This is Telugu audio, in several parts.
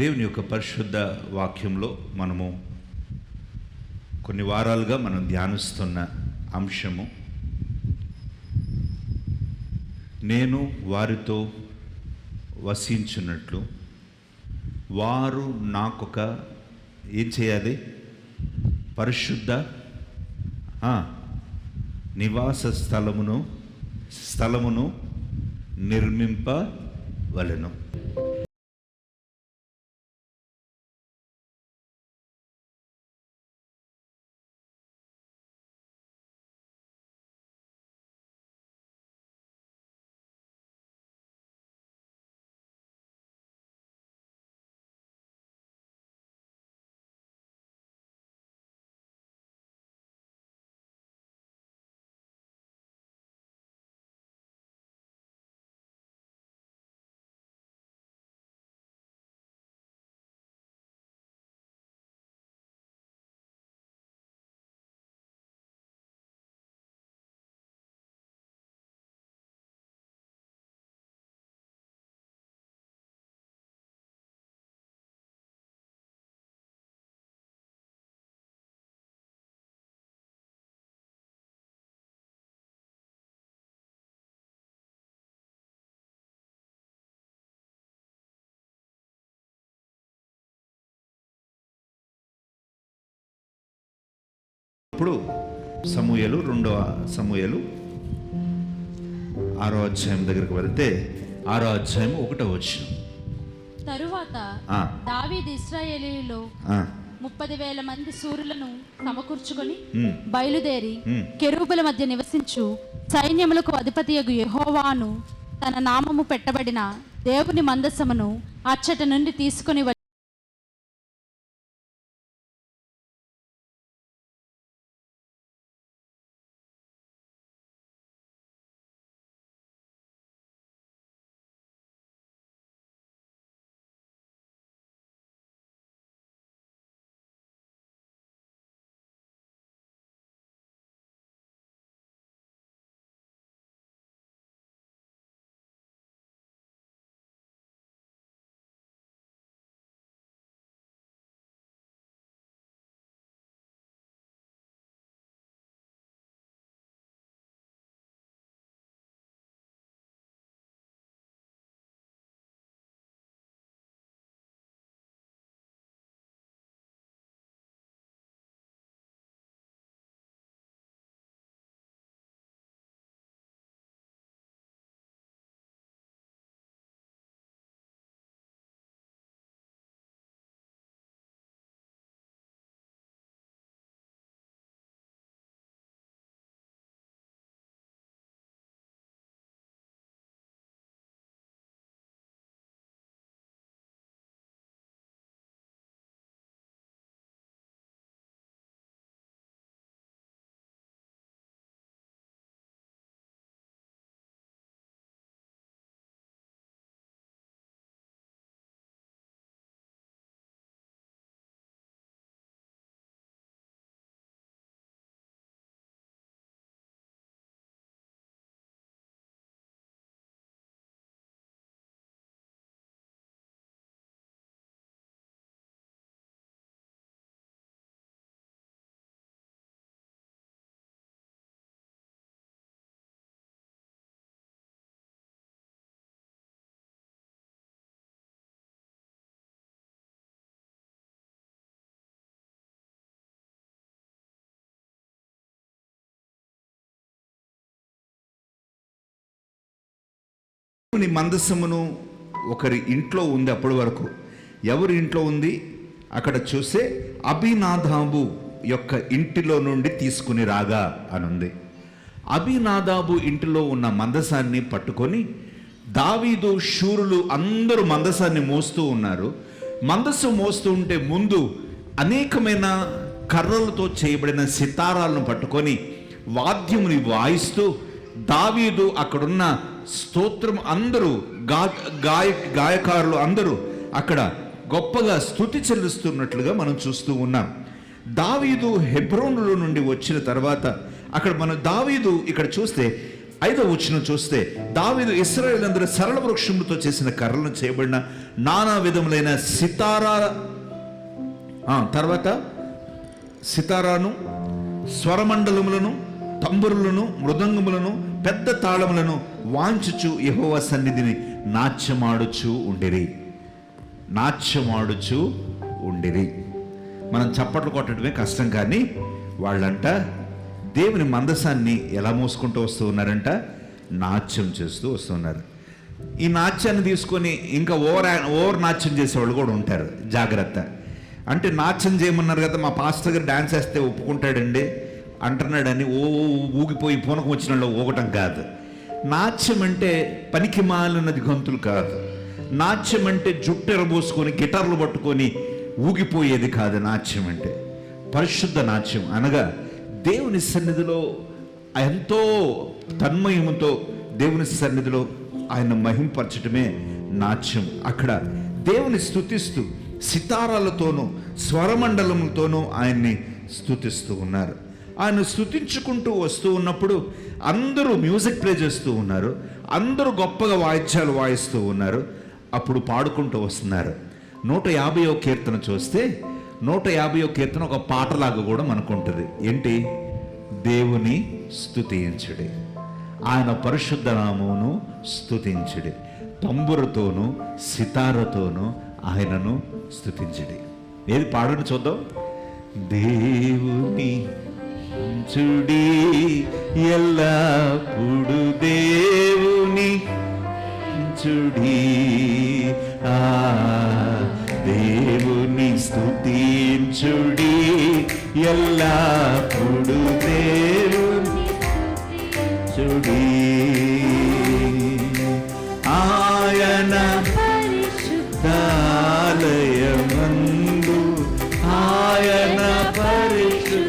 దేవుని యొక్క పరిశుద్ధ వాక్యంలో మనము కొన్ని వారాలుగా మనం ధ్యానిస్తున్న అంశము, నేను వారితో వసించున్నట్లు వారు నాకొక ఏం చేయాలి? పరిశుద్ధ నివాస స్థలమును నిర్మింపవలెను. ఇప్పుడు సమూయేలు 2వ సమూయేలు 6వ అధ్యాయం దగ్గరికి వెళ్తే 6వ అధ్యాయం 1వ వచనం. తరువాత దావీదు ఇశ్రాయేలీయులలో 30,000 మంది శూరులను సమకూర్చుకొని బయలుదేరి కెరూబుల మధ్య నివసించు సైన్యములకు అధిపతియగు యెహోవాను తన నామము పెట్టబడిన దేవుని మందసమును అచ్చట నుండి తీసుకొని మందసమును ఒకరి ఇంట్లో ఉంది. అప్పటి వరకు ఎవరి ఇంట్లో ఉంది? అక్కడ చూస్తే అబీనాదాబు యొక్క ఇంటిలో నుండి తీసుకుని రాగా అని ఉంది. అబీనాదాబు ఇంటిలో ఉన్న మందసాన్ని పట్టుకొని దావీదు శూరులు అందరూ మందసాన్ని మోస్తూ ఉన్నారు. మందసం మోస్తూ ఉంటే ముందు అనేకమైన కర్రలతో చేయబడిన సితారాలను పట్టుకొని వాద్యముని వాయిస్తూ దావీదు అక్కడున్న స్తోత్రం అందరూ గాయకారులు అందరూ అక్కడ గొప్పగా స్తుతి చెల్లిస్తున్నట్లుగా మనం చూస్తూ ఉన్నాం. దావీదు హెబ్రోనులో నుండి వచ్చిన తర్వాత అక్కడ మనం దావీదు ఇక్కడ చూస్తే 5వ వచనం చూస్తే, దావీదు ఇశ్రాయేలులందరూ సరళ వృక్షములతో చేసిన కర్రలను చేయబడిన నానా విధములైన తర్వాత సితారాను, స్వరమండలములను, తంబురులను, మృదంగములను, పెద్ద తాళములను వాంచుచు యెహోవా సన్నిధిని నాట్యమాడుచు ఉండిరి. మనం చప్పట్లు కొట్టడమే కష్టం, కానీ వాళ్ళంట దేవుని మందసాన్ని ఎలా మోసుకుంటూ వస్తూ ఉన్నారంట? నాట్యం చేస్తూ వస్తున్నారు. ఈ నాట్యాన్ని తీసుకొని ఇంకా ఓవర్ నాట్యం చేసేవాళ్ళు కూడా ఉంటారు. జాగ్రత్త. అంటే నాట్యం చేయమన్నారు కదా, మా పాస్టర్ గారు డాన్స్ వేస్తే ఒప్పుకుంటాడండి అంటున్నాడని ఊగిపోయి పూనకం వచ్చిన వాళ్ళు ఊగటం కాదు. నాట్యం అంటే పనికి మాలినది గంతులు కాదు. నాట్యం అంటే జుట్టు ఎరబోసుకొని గిటార్లు పట్టుకొని ఊగిపోయేది కాదు. నాట్యం అంటే పరిశుద్ధ నాట్యం, అనగా దేవుని సన్నిధిలో ఎంతో తన్మయముతో దేవుని సన్నిధిలో ఆయన మహింపరచటమే నాట్యం. అక్కడ దేవుని స్తుతిస్తూ సితారాలతోనూ స్వరమండలములతోనూ ఆయన్ని స్తుతిస్తూ ఉన్నారు. ఆయన స్తుతించుకుంటూ వస్తూ ఉన్నప్పుడు అందరూ మ్యూజిక్ ప్లే చేస్తూ ఉన్నారు, అందరూ గొప్పగా వాయిద్యాలు వాయిస్తూ ఉన్నారు. అప్పుడు పాడుకుంటూ వస్తున్నారు. 150వ కీర్తన చూస్తే 150వ కీర్తన ఒక పాటలాగా కూడా మనకు ఉంటుంది. ఏంటి? దేవుని స్తుతించుడి, ఆయన పరిశుద్ధ నామమును స్తుతించుడి, తంబురతోనూ సితారతోనూ ఆయనను స్తుతించుడి. ఏది పాడని చూద్దాం. దేవుని స్తుతించుడి, ఎల్లప్పుడు దేవుని స్తుతించుడి, దేవుని స్తుతించుడి, ఎల్లప్పుడు దేవుని స్తుతించుడి. ఆయన పరిశుద్ధాలయమందు, ఆయన పరిశుద్ధాలయమందు,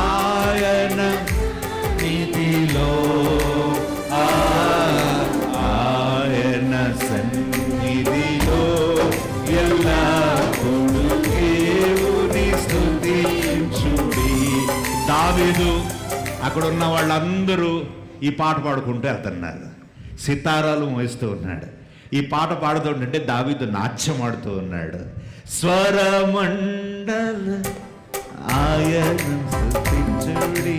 ఆయన నిధిలో, ఆయన సన్నిధిలో ఎల్లప్పుడూ దేవుని స్తుతించుడి. దావీదు అక్కడ ఉన్న వాళ్ళందరూ ఈ పాట పాడుకుంటూ వెళ్తున్నారు, సితారాలు మోయిస్తూ ఉన్నాడు. ఈ పాట పాడుతుంటే దావీదు నాట్యం ఆడుతూ ఉన్నాడు. స్వరమండల ఆయన స్తుతించుడి,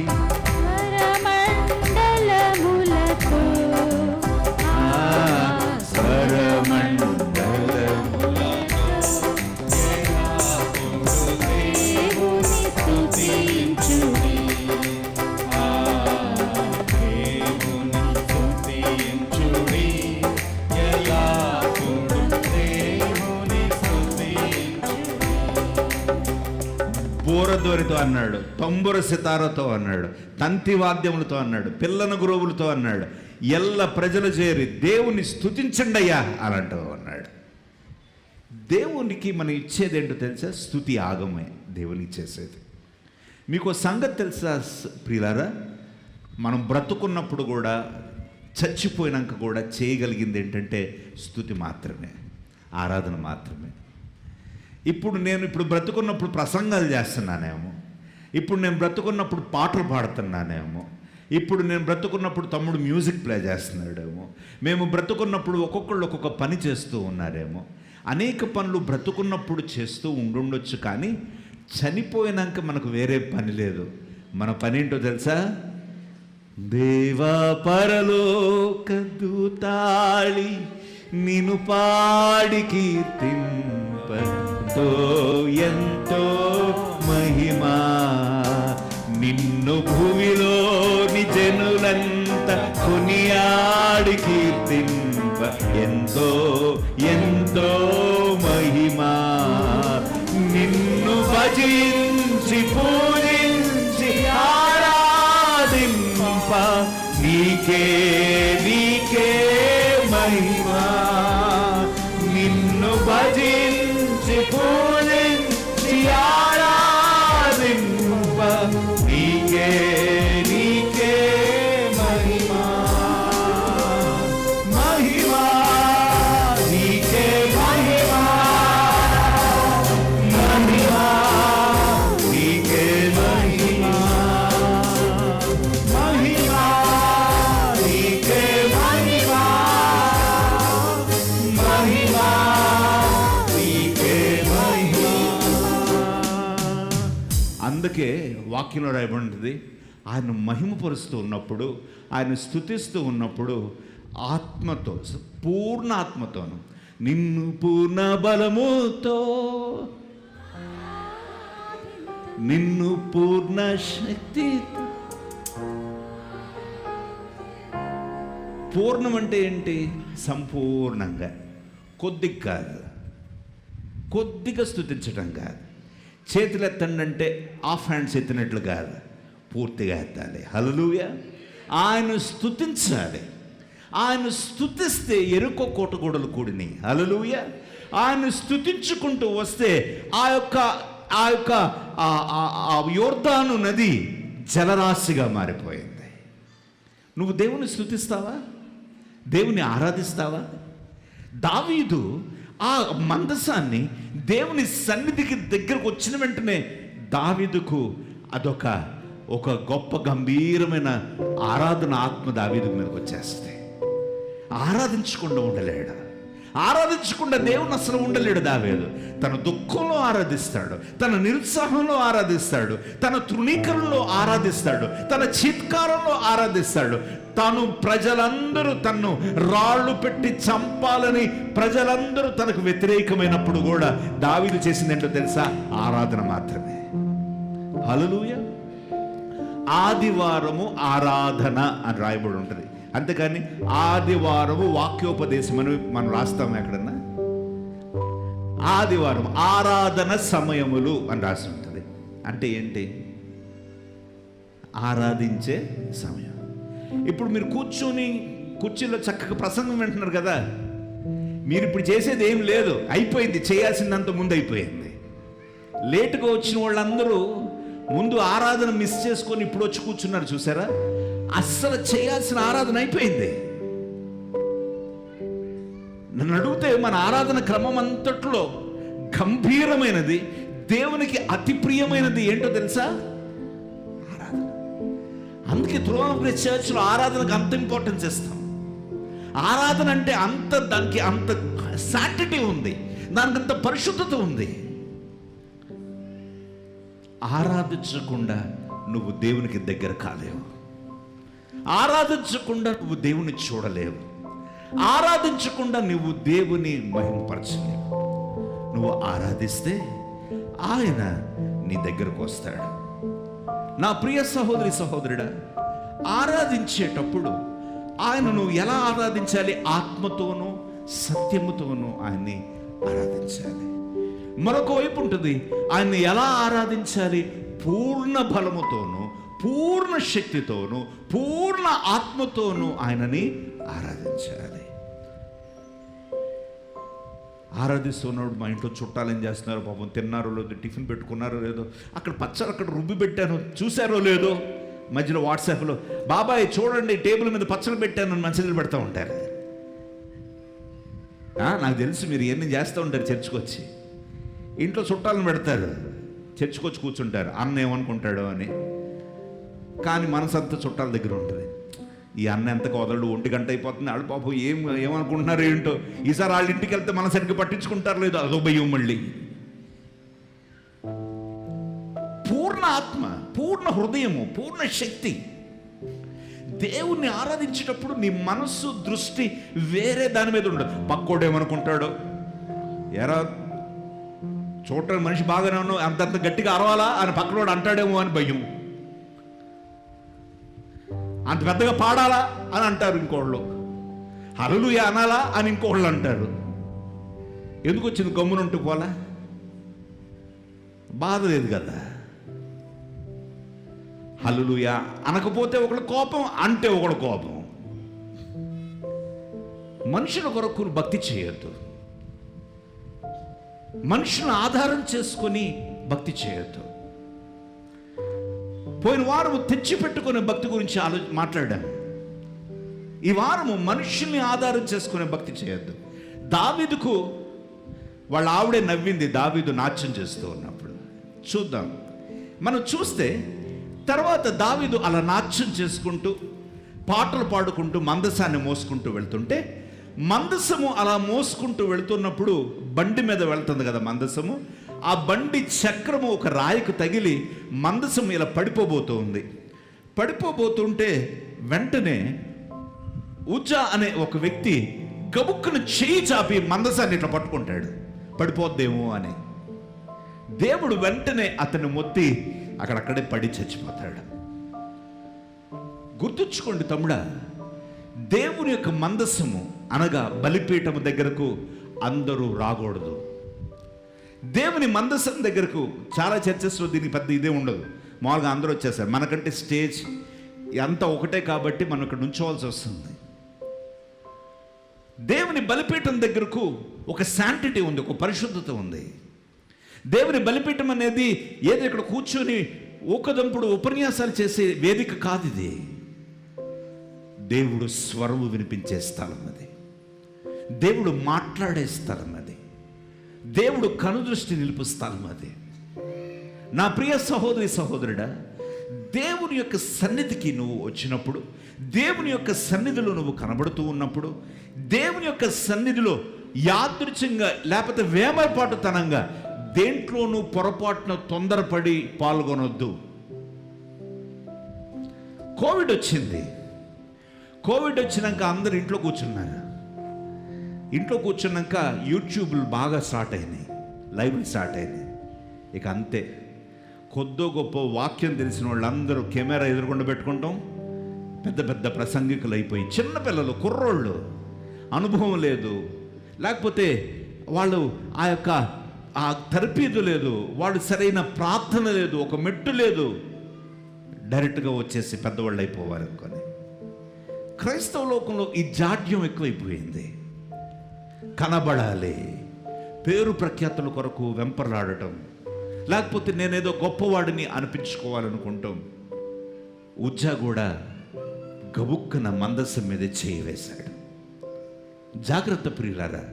బూరధ్వనితో అన్నాడు, తంబుర సితారతో అన్నాడు, తంతి వాద్యములతో అన్నాడు, పిల్లన గురువులతో అన్నాడు, ఎల్ల ప్రజలు చేరి దేవుని స్తుతించండి అయ్యా అని అంటూ అన్నాడు. దేవునికి మనం ఇచ్చేది ఏంటో తెలుసా? స్తుతి ఆగమే దేవునికి చేసేది. మీకు సంగతి తెలుసా ప్రియులారా? మనం బ్రతుకున్నప్పుడు కూడా, చచ్చిపోయినాక కూడా చేయగలిగింది ఏంటంటే స్తుతి మాత్రమే, ఆరాధన మాత్రమే. ఇప్పుడు నేను బ్రతుకున్నప్పుడు ప్రసంగాలు చేస్తున్నానేమో, ఇప్పుడు నేను బ్రతుకున్నప్పుడు పాటలు పాడుతున్నానేమో, ఇప్పుడు నేను బ్రతుకున్నప్పుడు తమ్ముడు మ్యూజిక్ ప్లే చేస్తున్నాడేమో, మేము బ్రతుకున్నప్పుడు ఒక్కొక్కళ్ళు ఒక్కొక్క పని చేస్తూ ఉన్నారేమో. అనేక పనులు బ్రతుకున్నప్పుడు చేస్తూ ఉండుండొచ్చు, కానీ చనిపోయినాక మనకు వేరే పని లేదు. మన పని ఏంటో తెలుసా? దేవా పరలోక దూతాళి నిన్ను పాడి కీర్తింపతో ఎంతో మహిమా, నిన్ను భూమిలోని జనులంత కొనియాడి కీర్తింప ఎంతో ఎంతో మహిమా, నిన్ను భజించి పూజించి ఆరాధింప నీకే నీకే మహిమా, నిన్ను భజించి పూజించి ఆరాధింప నీకే నీకే మహిమా, మహిమా నీకే మహిమా, మహిమా నీకే మహిమా, అందుకే వాక్యంలో రాయబడింది, ఆయన మహిమపరుస్తూ ఉన్నప్పుడు, ఆయన స్తుతిస్తూ ఉన్నప్పుడు ఆత్మతో, పూర్ణ ఆత్మతోను, నిన్ను పూర్ణ బలముతో, నిన్ను పూర్ణ శక్తితో. పూర్ణం అంటే ఏంటి? సంపూర్ణంగా, కొద్దిగా కాదు, కొద్దిగా స్తుతించడం కాదు. చేతులు ఎత్తండి అంటే ఆఫ్ హ్యాండ్స్ ఎత్తినట్లు కాదు, పూర్తిగా ఎత్తాలి. హల్లెలూయా. ఆయన స్తుతించాలి. ఆయన స్తుతిస్తే ఎరుకో కోటగోడలు కూడిని. హల్లెలూయా. ఆయన స్తుతించుకుంటూ వస్తే ఆ యొక్క యోర్దాను నది జలరాశిగా మారిపోయింది. నువ్వు దేవుని స్తుతిస్తావా? దేవుని ఆరాధిస్తావా? దావీదు ఆ మందసాన్ని దేవుని సన్నిధికి దగ్గరకు వచ్చిన వెంటనే దావీదుకు ఒక గొప్ప గంభీరమైన ఆరాధన ఆత్మ దావీదు మీదకి వచ్చేస్తుంది. ఆరాధించకుండా ఉండలేడు. ఆరాధించకుండా దేవుని అసలు ఉండలేడు దావీదు. తన దుఃఖంలో ఆరాధిస్తాడు, తన నిరుత్సాహంలో ఆరాధిస్తాడు, తన తృణీకరణలో ఆరాధిస్తాడు, తన చీత్కారంలో ఆరాధిస్తాడు. ప్రజలందరూ తన్ను రాళ్ళు పెట్టి చంపాలని ప్రజలందరూ తనకు వ్యతిరేకమైనప్పుడు కూడా దావీదు చేసింది ఏంటో తెలుసా? ఆరాధన మాత్రమే. హల్లెలూయా. ఆదివారము ఆరాధన అని రాయబడి ఉంటుంది. అంతేకాని ఆదివారము వాక్యోపదేశం అని మనం రాస్తాము ఎక్కడన్నా? ఆదివారం ఆరాధన సమయములు అని రాసి ఉంటుంది. అంటే ఏంటి? ఆరాధించే సమయం. ఇప్పుడు మీరు కూర్చొని కుర్చీలో చక్కగా ప్రసంగం వింటున్నారు కదా, మీరు ఇప్పుడు చేసేది ఏం లేదు, అయిపోయింది. చేయాల్సిందంత ముందు అయిపోయింది. లేటుగా వచ్చిన వాళ్ళందరూ ముందు ఆరాధన మిస్ చేసుకొని ఇప్పుడు వచ్చి కూర్చున్నారు, చూసారా? అస్సలు చేయాల్సిన ఆరాధన అయిపోయింది. నన్ను అడిగితే మన ఆరాధన క్రమం అంతట్లో గంభీరమైనది, దేవునికి అతి ప్రియమైనది ఏంటో తెలుసా? ఆరాధన. అందుకే త్రోవన చర్చ్లో ఆరాధనకు అంత ఇంపార్టెన్స్ ఇస్తాం. ఆరాధన అంటే దానికి అంత శాంటిటీ ఉంది, దానికి అంత పరిశుద్ధత ఉంది. ఆరాధించకుండా నువ్వు దేవునికి దగ్గర కాలేవు. ఆరాధించకుండా నువ్వు దేవుని చూడలేవు. ఆరాధించకుండా నువ్వు దేవుని మహిమపరచలేవు. నువ్వు ఆరాధిస్తే ఆయన నీ దగ్గరకు వస్తాడు. నా ప్రియ సహోదరి సహోదరుడా, ఆరాధించేటప్పుడు ఆయనను ఎలా ఆరాధించాలి? ఆత్మతోనూ సత్యముతోనూ ఆయన్ని ఆరాధించాలి. మరొక వైపు ఉంటుంది, ఆయన్ని ఎలా ఆరాధించాలి? పూర్ణ బలముతోనూ, పూర్ణ శక్తితోనూ, పూర్ణ ఆత్మతోనూ ఆయనని ఆరాధించాలి. ఆరాధిస్తున్నప్పుడు మా ఇంట్లో చుట్టాలు ఏం చేస్తున్నారు పాపం, తిన్నారో లేదో, టిఫిన్ పెట్టుకున్నారో లేదో, అక్కడ పచ్చడి అక్కడ రుబ్బి పెట్టాను చూసారో లేదో, మధ్యలో వాట్సాప్లో బాబాయ్ చూడండి టేబుల్ మీద పచ్చడి పెట్టాను మెసేజ్లు పెడతా ఉంటారు. నాకు తెలుసు మీరు ఎన్ని చేస్తూ ఉంటారు. చర్చికి వచ్చి ఇంట్లో చుట్టాలను పెడతారు, చర్చికి వచ్చి కూర్చుంటారు, అన్న ఏమనుకుంటాడో అని. కానీ మనసంతా చుట్టాల దగ్గర ఉంటుంది. ఈ అన్న ఎంత కోదళ్ళు, 1 గంట అయిపోతుంది, వాళ్ళు పాపం ఏమనుకుంటున్నారు ఏంటో, ఈసారి వాళ్ళ ఇంటికి వెళ్తే మన సరిగ్గా పట్టించుకుంటారు లేదో, అదో భయం. మళ్ళీ పూర్ణ ఆత్మ, పూర్ణ హృదయము, పూర్ణ శక్తి. దేవుణ్ణి ఆరాధించేటప్పుడు నీ మనస్సు దృష్టి వేరే దాని మీద ఉండదు. పక్కోడు ఏమనుకుంటాడో, ఎరా చూడటానికి మనిషి బాగానే ఉన్నావు, అంతంత గట్టిగా అరవాలా అని పక్కనోడు అంటాడేమో అని భయం. అంత పెద్దగా పాడాలా అని అంటారు ఇంకోళ్ళు, హల్లెలూయా అనాలా అని ఇంకోళ్ళు అంటారు. ఎందుకు వచ్చింది? గమ్మునుంటూ పోలా, బాధ లేదు కదా. హల్లెలూయా అనకపోతే ఒకళ్ళ కోపం, అంటే ఒకళ్ళ కోపం. మనుషుల కొరకు భక్తి చేయొద్దు. మనుషులను ఆధారం చేసుకొని భక్తి చేయొద్దు. పోయిన వారము తెచ్చిపెట్టుకునే భక్తి గురించి మాట్లాడాను. ఈ వారము మనుషుల్ని ఆధారం చేసుకునే భక్తి చేయొద్దు. దావీదుకు వాళ్ళ ఆవిడే నవ్వింది దావీదు నాట్యం చేస్తూ ఉన్నప్పుడు. చూద్దాం. మనం చూస్తే తర్వాత దావీదు అలా నాట్యం చేసుకుంటూ పాటలు పాడుకుంటూ మందసాన్ని మోసుకుంటూ వెళ్తుంటే, మందసము అలా మోసుకుంటూ వెళ్తున్నప్పుడు బండి మీద వెళ్తుంది కదా మందసము, ఆ బండి చక్రము ఒక రాయికి తగిలి మందసం ఇలా పడిపోబోతుంటే వెంటనే ఉజ్జా అనే ఒక వ్యక్తి గబుక్కును చేయి చాపి మందసాన్ని ఇట్లా పట్టుకుంటాడు, పడిపోద్దేమో అని. దేవుడు వెంటనే అతన్ని మొత్తి అక్కడక్కడే పడి చచ్చిపోతాడు. గుర్తుంచుకోండి తమ్ముడా, దేవుని యొక్క మందసము అనగా బలిపీఠము దగ్గరకు అందరూ రాకూడదు. దేవుని మందసం దగ్గరకు చాలా చర్చెస్లో దీనికి పెద్ద ఇదే ఉండదు, మామూలుగా అందరూ వచ్చేసారు. మనకంటే స్టేజ్ అంతా ఒకటే కాబట్టి మనం ఇక్కడ నుంచోవాల్సి వస్తుంది. దేవుని బలిపీఠం దగ్గరకు ఒక శాంటిటీ ఉంది, ఒక పరిశుద్ధత ఉంది. దేవుని బలిపీఠం అనేది ఏదో ఇక్కడ కూర్చొని ఊకదంపుడు ఉపన్యాసాలు చేసే వేదిక కాదు. ఇది దేవుడు స్వరము వినిపించే స్థలం, అది దేవుడు మాట్లాడే స్థలం, అది దేవుడు కనుదృష్టి నిలుపు స్థలం. అది నా ప్రియ సహోదరి సహోదరుడా, దేవుని యొక్క సన్నిధికి నువ్వు వచ్చినప్పుడు, దేవుని యొక్క సన్నిధిలో నువ్వు కనబడుతూ ఉన్నప్పుడు, దేవుని యొక్క సన్నిధిలో యాదృచ్ఛికంగా లేకపోతే వేమపాటుతనంగా దేంట్లోనూ పొరపాటున తొందరపడి పాల్గొనొద్దు. కోవిడ్ వచ్చినాక అందరు ఇంట్లో కూర్చున్నారు. ఇంట్లో కూర్చున్నాక యూట్యూబ్లు బాగా స్టార్ట్ అయినాయి, లైవ్లు స్టార్ట్ అయినాయి. ఇక అంతే, కొద్దో గొప్ప వాక్యం తెలిసిన వాళ్ళందరూ కెమెరా ఎదురుకుండా పెట్టుకుంటాం, పెద్ద పెద్ద ప్రసంగికులు అయిపోయి, చిన్నపిల్లలు కుర్రోళ్ళు అనుభవం లేదు, లేకపోతే వాళ్ళు ఆ తర్పీదు లేదు, వాళ్ళు సరైన ప్రార్థన లేదు, ఒక మెట్టు లేదు, డైరెక్ట్గా వచ్చేసి పెద్దవాళ్ళు అయిపోవాలి అనుకొని. క్రైస్తవ లోకంలో ఈ జాడ్యం ఎక్కువైపోయింది. కనబడాలి, పేరు ప్రఖ్యాతుల కొరకు వెంపర్లాడటం, లేకపోతే నేనేదో గొప్పవాడిని అనిపించుకోవాలనుకుంటాం. ఉజ్జా కూడా గబుక్కన మందసం మీద చేయి వేశాడు. జాగ్రత్త ప్రియులారా,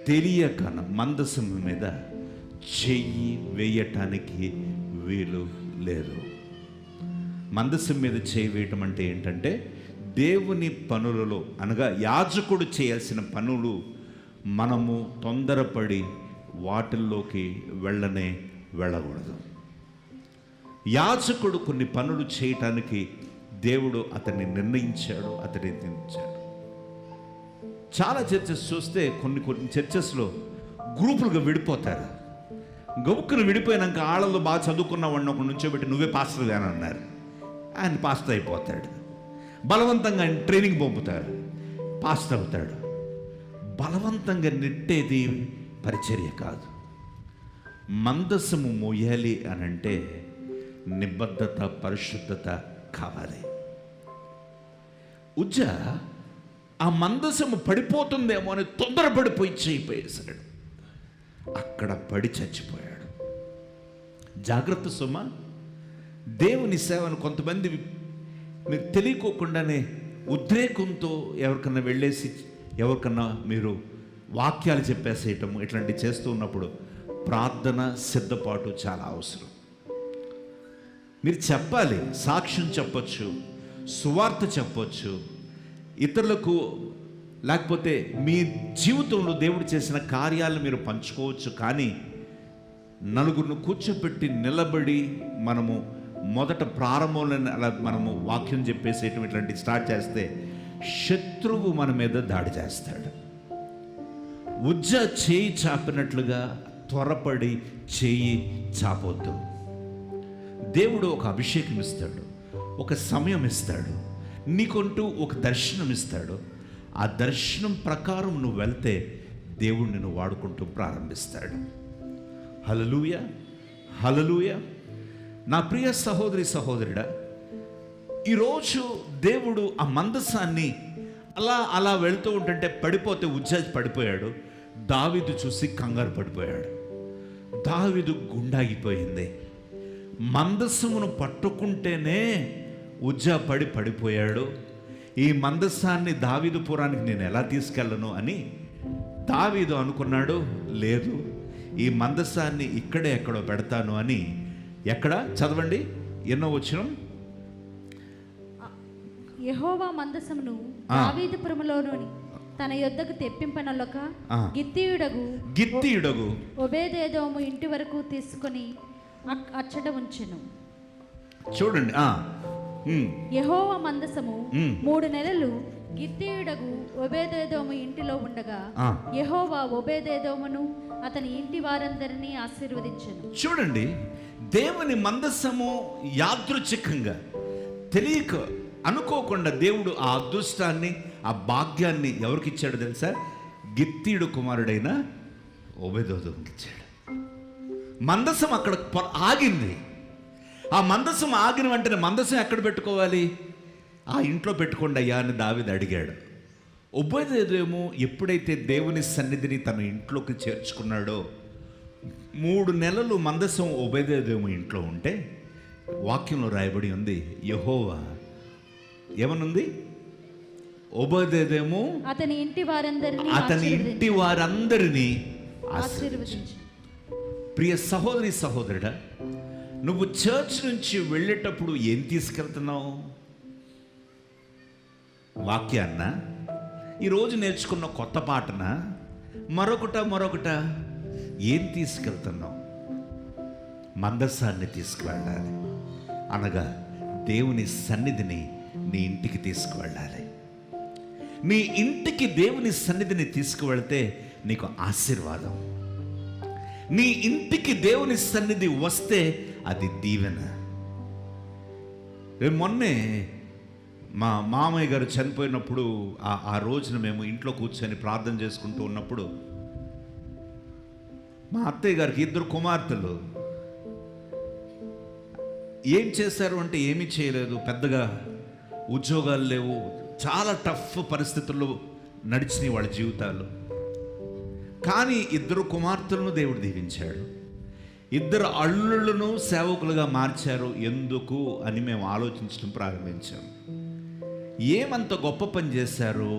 తెలియక మందసం మీద చెయ్యి వేయటానికి వీలు లేదు. మందసం మీద చేయి వేయటం అంటే ఏంటంటే, దేవుని పనులలో అనగా యాజకుడు చేయాల్సిన పనులు మనము తొందరపడి వాటిల్లోకి వెళ్ళకూడదు. యాజకుడు కొన్ని పనులు చేయటానికి దేవుడు అతన్ని నిర్ణయించాడు, చాలా చర్చెస్ చూస్తే కొన్ని చర్చెస్లో గ్రూపులుగా విడిపోతారు. గబుక్కును విడిపోయినాక ఆళ్ళలో బాగా చదువుకున్న వాడిని ఒక నుంచోబెట్టి నువ్వే పాస్టర్ అని అన్నారు, ఆయన పాస్టర్ అయిపోతాడు. బలవంతంగా ఆయన ట్రైనింగ్ పంపుతారు, పాస్టర్ అవుతాడు. బలవంతంగా నెట్టేది పరిచర్య కాదు. మందసము మోయాలి అని అంటే నిబద్ధత, పరిశుద్ధత కావాలి. ఉజ్జా ఆ మందసము పడిపోతుందేమో అని తొందరపడిపోయి చేయిపోయేశాడు, అక్కడ పడి చచ్చిపోయాడు. జాగ్రత్త సుమ, దేవుని సేవను కొంతమంది మీకు తెలియకోకుండానే ఉద్రేకంతో ఎవరికన్నా వెళ్ళేసి ఎవరికన్నా మీరు వాక్యాలు చెప్పేసేయటం ఇట్లాంటివి చేస్తూ ఉన్నప్పుడు ప్రార్థన సిద్ధపాటు చాలా అవసరం. మీరు చెప్పాలి, సాక్ష్యం చెప్పొచ్చు, సువార్త చెప్పొచ్చు ఇతరులకు, లేకపోతే మీ జీవితంలో దేవుడు చేసిన కార్యాలను మీరు పంచుకోవచ్చు. కానీ నలుగురిని కూర్చోపెట్టి నిలబడి మనము మొదట ప్రారంభంలో అలా మనము వాక్యం చెప్పేసేయటం ఇట్లాంటివి స్టార్ట్ చేస్తే శత్రువు మన మీద దాడి చేస్తాడు. ఉజ్జా చేయి చాపినట్లుగా త్వరపడి చేయి చాపొద్దు. దేవుడు ఒక అభిషేకం ఇస్తాడు, ఒక సమయం ఇస్తాడు, నీకంటూ ఒక దర్శనం ఇస్తాడు. ఆ దర్శనం ప్రకారం నువ్వు వెళ్తే దేవుడు నిన్ను వాడుకుంటూ ప్రారంభిస్తాడు. హల్లెలూయా, హల్లెలూయా. నా ప్రియ సహోదరి సహోదరుడా, ఈరోజు దేవుడు ఆ మందసాన్ని అలా వెళ్తూ ఉంటుంటే పడిపోతే ఉజ్జా పడిపోయాడు. దావీదు చూసి కంగారు పడిపోయాడు. దావీదు గుండాగిపోయింది. మందసమును పట్టుకుంటేనే ఉజ్జా పడిపోయాడు. ఈ మందసాన్ని దావీదు పురానికి నేను ఎలా తీసుకెళ్ళను అని దావీదు అనుకున్నాడు. లేదు, ఈ మందసాన్ని ఇక్కడే ఎక్కడో పెడతాను అని. ఎక్కడ చదవండి, ఎన్నో వచనం. యెహోవా మందసమును దావీదుపురములోని తన యొద్దకు తెప్పింపనొలక ఆ. గిత్తీయుడగు ఒబేదేదోము ఇంటి వరకు తీసుకొని అచ్చట ఉంచెను. చూడండి. యెహోవా మందసము 3 నెలలు గిత్తీయుడగు ఒబేదేదోము ఇంటిలో ఉండగా యెహోవా ఒబేదేదోమును అతని ఇంటి వారందరినీ ఆశీర్వదించెను. చూడండి, దేవుని మందసము యాదృచ్ఛికంగా తెలియక అనుకోకుండా దేవుడు ఆ అదృష్టాన్ని, ఆ భాగ్యాన్ని ఎవరికి ఇచ్చాడు తెలుసా? గిత్తీయుడు కుమారుడైన ఒబేదేదోముకి ఇచ్చాడు. మందసం అక్కడ ఆగింది. ఆ మందసం ఆగిన వెంటనే మందసం ఎక్కడ పెట్టుకోవాలి? ఆ ఇంట్లో పెట్టుకోండి అయ్యా అని దావీదు అడిగాడు. ఒబేదేదోము ఎప్పుడైతే దేవుని సన్నిధిని తన ఇంట్లోకి చేర్చుకున్నాడో 3 నెలలు మందసం ఒబేదేదోము ఇంట్లో ఉంటే వాక్యంలో రాయబడి ఉంది, యెహోవా ఏమనుంది? ఒబేదేదోము అతని ఇంటి వారందరినీ ఆశీర్వదించు. ప్రియ సహోదరి సహోదరుడా, నువ్వు చర్చ్ నుంచి వెళ్ళేటప్పుడు ఏం తీసుకెళ్తున్నావు? వాక్యాన్న, ఈరోజు నేర్చుకున్న కొత్త పాటన, మరొకట ఏం తీసుకెళ్తున్నావు? మందసాన్ని తీసుకువెళ్ళాలి, అనగా దేవుని సన్నిధిని నీ ఇంటికి తీసుకువెళ్ళాలి. నీ ఇంటికి దేవుని సన్నిధిని తీసుకువెళ్తే నీకు ఆశీర్వాదం. నీ ఇంటికి దేవుని సన్నిధి వస్తే అది దీవెన. మొన్నే మా మామయ్య గారు చనిపోయినప్పుడు ఆ రోజున మేము ఇంట్లో కూర్చొని ప్రార్థన చేసుకుంటూ ఉన్నప్పుడు మా అత్తయ్య గారికి 2 కుమార్తెలు. ఏం చేశారు అంటే ఏమీ చేయలేదు, పెద్దగా ఉద్యోగాలు లేవు, చాలా టఫ్ పరిస్థితుల్లో నడిచినాయి వాళ్ళ జీవితాలు. కానీ 2 కుమార్తెలను దేవుడు దీవించాడు. 2 అల్లుళ్ళను సేవకులుగా మార్చారు. ఎందుకు అని మేము ఆలోచించడం ప్రారంభించాము. ఏమంత గొప్ప పని చేశారు?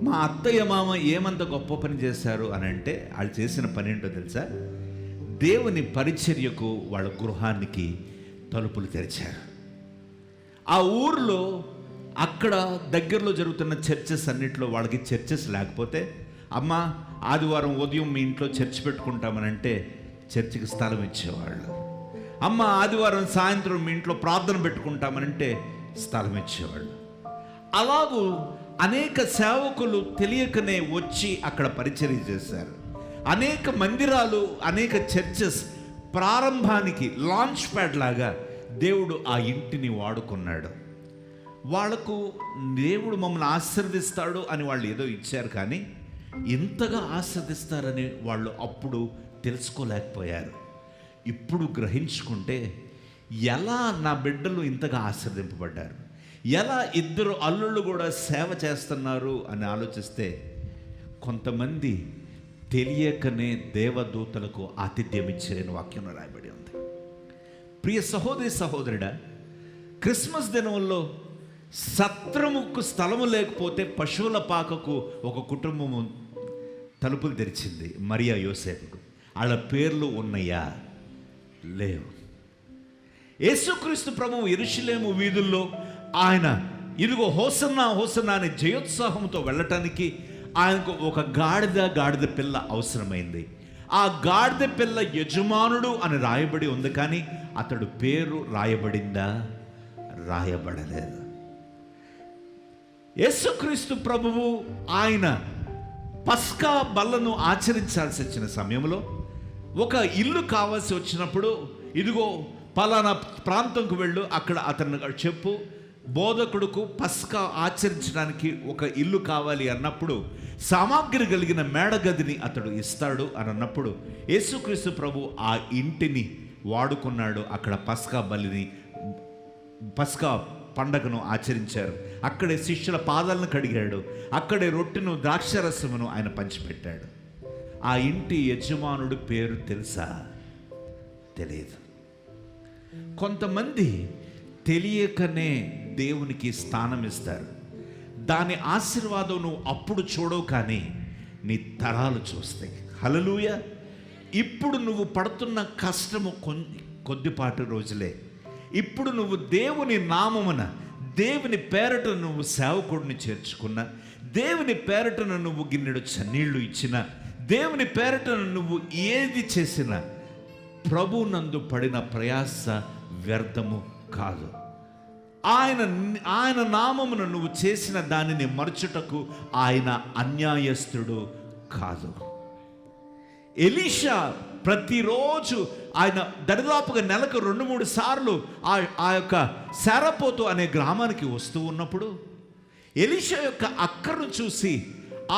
మా అత్తయ్య మామ ఏమంత గొప్ప పని చేశారు అని అంటే, వాళ్ళు చేసిన పని ఏంటో తెలుసా? దేవుని పరిచర్యకు వాళ్ళ గృహానికి తలుపులు తెరిచారు. ఆ ఊర్లో అక్కడ దగ్గరలో జరుగుతున్న చర్చెస్ అన్నిట్లో వాళ్ళకి చర్చెస్ లేకపోతే, అమ్మ ఆదివారం ఉదయం మీ ఇంట్లో చర్చ్ పెట్టుకుంటామనంటే చర్చికి స్థలం ఇచ్చేవాళ్ళు. అమ్మ ఆదివారం సాయంత్రం మీ ఇంట్లో ప్రార్థన పెట్టుకుంటామనంటే స్థలం ఇచ్చేవాళ్ళు. అలాగూ అనేక సేవకులు తెలియకనే వచ్చి అక్కడ పరిచర్య చేశారు. అనేక మందిరాలు, అనేక చర్చెస్ ప్రారంభానికి లాంచ్ ప్యాడ్ లాగా దేవుడు ఆ ఇంటిని వాడుకున్నాడు. వాళ్లకు దేవుడు మమ్మల్ని ఆశీర్వదిస్తాడు అని వాళ్ళు ఏదో ఇచ్చారు, కానీ ఇంతగా ఆశీర్వదిస్తారని వాళ్ళు అప్పుడు తెలుసుకోలేకపోయారు. ఇప్పుడు గ్రహించుకుంటే ఎలా నా బిడ్డలు ఇంతగా ఆశీర్వదింపబడ్డారు, ఎలా 2 అల్లుళ్ళు కూడా సేవ చేస్తున్నారు అని ఆలోచిస్తే కొంతమంది తెలియకనే దేవదూతలకు ఆతిథ్యం ఇచ్చారని వాక్యంలో రాయబడి ఉంది. ప్రియ సహోదరి సహోదరుడా, క్రిస్మస్ దినంలో సత్రముకు స్థలము లేకపోతే పశువుల పాకకు ఒక కుటుంబము తలుపులు తెరిచింది, మరియా యోసేపుకు. వాళ్ళ పేర్లు ఉన్నాయా? లేవు. యేసుక్రీస్తు ప్రభువు యెరూషలేము వీధుల్లో ఆయన ఇదిగో హోసన్నా హోసన్నా అని జయోత్సాహంతో వెళ్ళటానికి ఆయనకు ఒక గాడిద పిల్ల అవసరమైంది. ఆ గాడిద పిల్ల యజమానుడు అని రాయబడి ఉంది, కానీ అతడు పేరు రాయబడిందా? రాయబడలేదు. యేసుక్రీస్తు ప్రభువు ఆయన పస్కా బల్లను ఆచరించాల్సి వచ్చిన సమయంలో ఒక ఇల్లు కావాల్సి వచ్చినప్పుడు, ఇదిగో పలానా ప్రాంతంకు వెళ్ళు, అక్కడ అతను చెప్పు, బోధకుడుకు పస్కా ఆచరించడానికి ఒక ఇల్లు కావాలి అన్నప్పుడు సామాగ్రి కలిగిన మేడగదిని అతడు ఇస్తాడు అని అన్నప్పుడు యేసుక్రీస్తు ప్రభు ఆ ఇంటిని వాడుకున్నాడు. అక్కడ పస్కా పండగను ఆచరించారు. అక్కడే శిష్యుల పాదాలను కడిగాడు. అక్కడే రొట్టెను ద్రాక్షరసమును ఆయన పంచిపెట్టాడు. ఆ ఇంటి యజమానుడు పేరు తెలుసా? తెలియదు. కొంతమంది తెలియకనే దేవునికి స్థానం ఇస్తారు. దాని ఆశీర్వాదం నువ్వు అప్పుడు చూడవు, కానీ నీ తరాలు చూస్తాయి. హల్లెలూయా. ఇప్పుడు నువ్వు పడుతున్న కష్టము కొద్దిపాటి రోజులే. ఇప్పుడు నువ్వు దేవుని నామమున దేవుని పేరట నువ్వు సేవకుడిని చేర్చుకున్నా, దేవుని పేరటను నువ్వు గిన్నెడు చన్నీళ్లు ఇచ్చినా, దేవుని పేరటను నువ్వు ఏది చేసినా ప్రభు నందు పడిన ప్రయాస వ్యర్థము కాదు. ఆయన నామమును నువ్వు చేసిన దానిని మరచుటకు ఆయన అన్యాయస్తుడు కాదు. ఎలీషా ప్రతిరోజు ఆయన దరిదాపుగా నెలకు 2-3 సార్లు ఆ యొక్క శారపోతు అనే గ్రామానికి వస్తూ ఉన్నప్పుడు ఎలీషా యొక్క అక్కను చూసి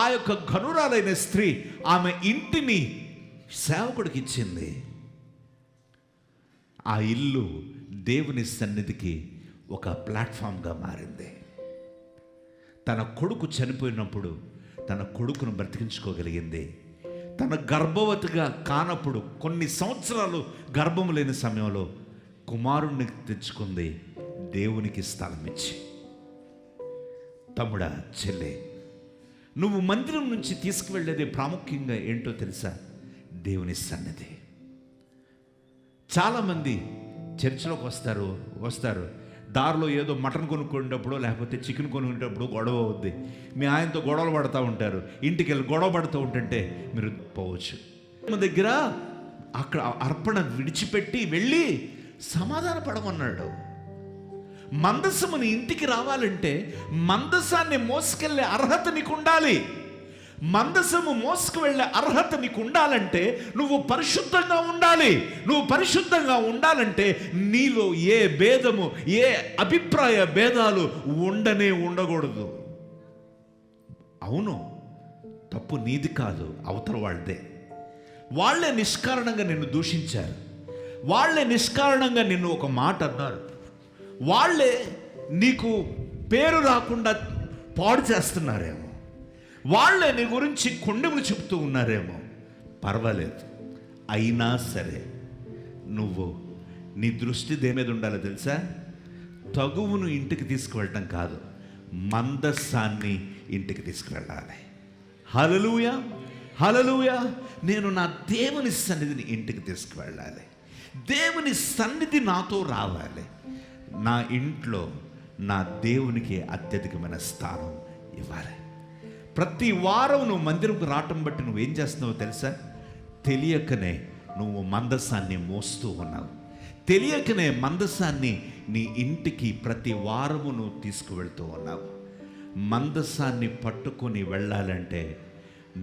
ఆ యొక్క ఘనురాలైన స్త్రీ ఆమె ఇంటిని సేవకుడికి ఇచ్చింది. ఆ ఇల్లు దేవుని సన్నిధికి ఒక ప్లాట్ఫామ్గా మారింది. తన కొడుకు చనిపోయినప్పుడు తన కొడుకును బ్రతికించుకోగలిగింది. తన గర్భవతిగా కానప్పుడు కొన్ని సంవత్సరాలు గర్భం లేని సమయంలో కుమారుణ్ణి తెచ్చుకుంది దేవునికి స్థలం ఇచ్చి. తమ్ముడా, చెల్లె, నువ్వు మందిరం నుంచి తీసుకువెళ్ళేది ప్రాముఖ్యంగా ఏంటో తెలుసా? దేవుని సన్నిధి. చాలామంది చర్చిలోకి వస్తారు దారిలో ఏదో మటన్ కొనుక్కునేటప్పుడు లేకపోతే చికెన్ కొనుక్కునేటప్పుడు గొడవ అవుద్ది. మీ ఆయనతో గొడవలు పడుతూ ఉంటారు. ఇంటికి వెళ్ళి గొడవ పడుతూ ఉంటుంటే మీరు పోవచ్చు. మన దగ్గర అక్కడ అర్పణ విడిచిపెట్టి వెళ్ళి సమాధాన పడమన్నాడు. మందసముని ఇంటికి రావాలంటే మందసాన్ని మోసుకెళ్ళే అర్హత నీకు ఉండాలి. మందసము మోసుకు వెళ్ళే అర్హత నీకు ఉండాలంటే నువ్వు పరిశుద్ధంగా ఉండాలి. నువ్వు పరిశుద్ధంగా ఉండాలంటే నీలో ఏ భేదము, ఏ అభిప్రాయ భేదాలు ఉండకూడదు. అవును, తప్పు నీది కాదు, అవతల వాళ్ళదే. వాళ్ళే నిష్కారణంగా నిన్ను దూషించారు, వాళ్ళే నిష్కారణంగా నిన్ను ఒక మాట అన్నారు, వాళ్ళే నీకు పేరు రాకుండా పాడు చేస్తున్నారేమో, వాళ్ళే నీ గురించి కొండెములు చెప్తూ ఉన్నారేమో. పర్వాలేదు, అయినా సరే నువ్వు నీ దృష్టి దేని మీద ఉండాలో తెలుసా? తగువును ఇంటికి తీసుకువెళ్ళటం కాదు, మందస్సాన్ని ఇంటికి తీసుకువెళ్ళాలి. హల్లెలూయా, హల్లెలూయా. నేను నా దేవుని సన్నిధిని ఇంటికి తీసుకువెళ్ళాలి. దేవుని సన్నిధి నాతో రావాలి. నా ఇంట్లో నా దేవునికి అత్యధికమైన స్థానం ఇవ్వాలి. ప్రతి వారం నువ్వు మందిరంకు రావటం బట్టి నువ్వేం చేస్తున్నావో తెలుసా? తెలియకనే నువ్వు మందసాన్ని మోస్తూ ఉన్నావు. తెలియకనే మందసాన్ని నీ ఇంటికి ప్రతి వారము నువ్వు తీసుకువెళ్తూ ఉన్నావు. మందసాన్ని పట్టుకొని వెళ్ళాలంటే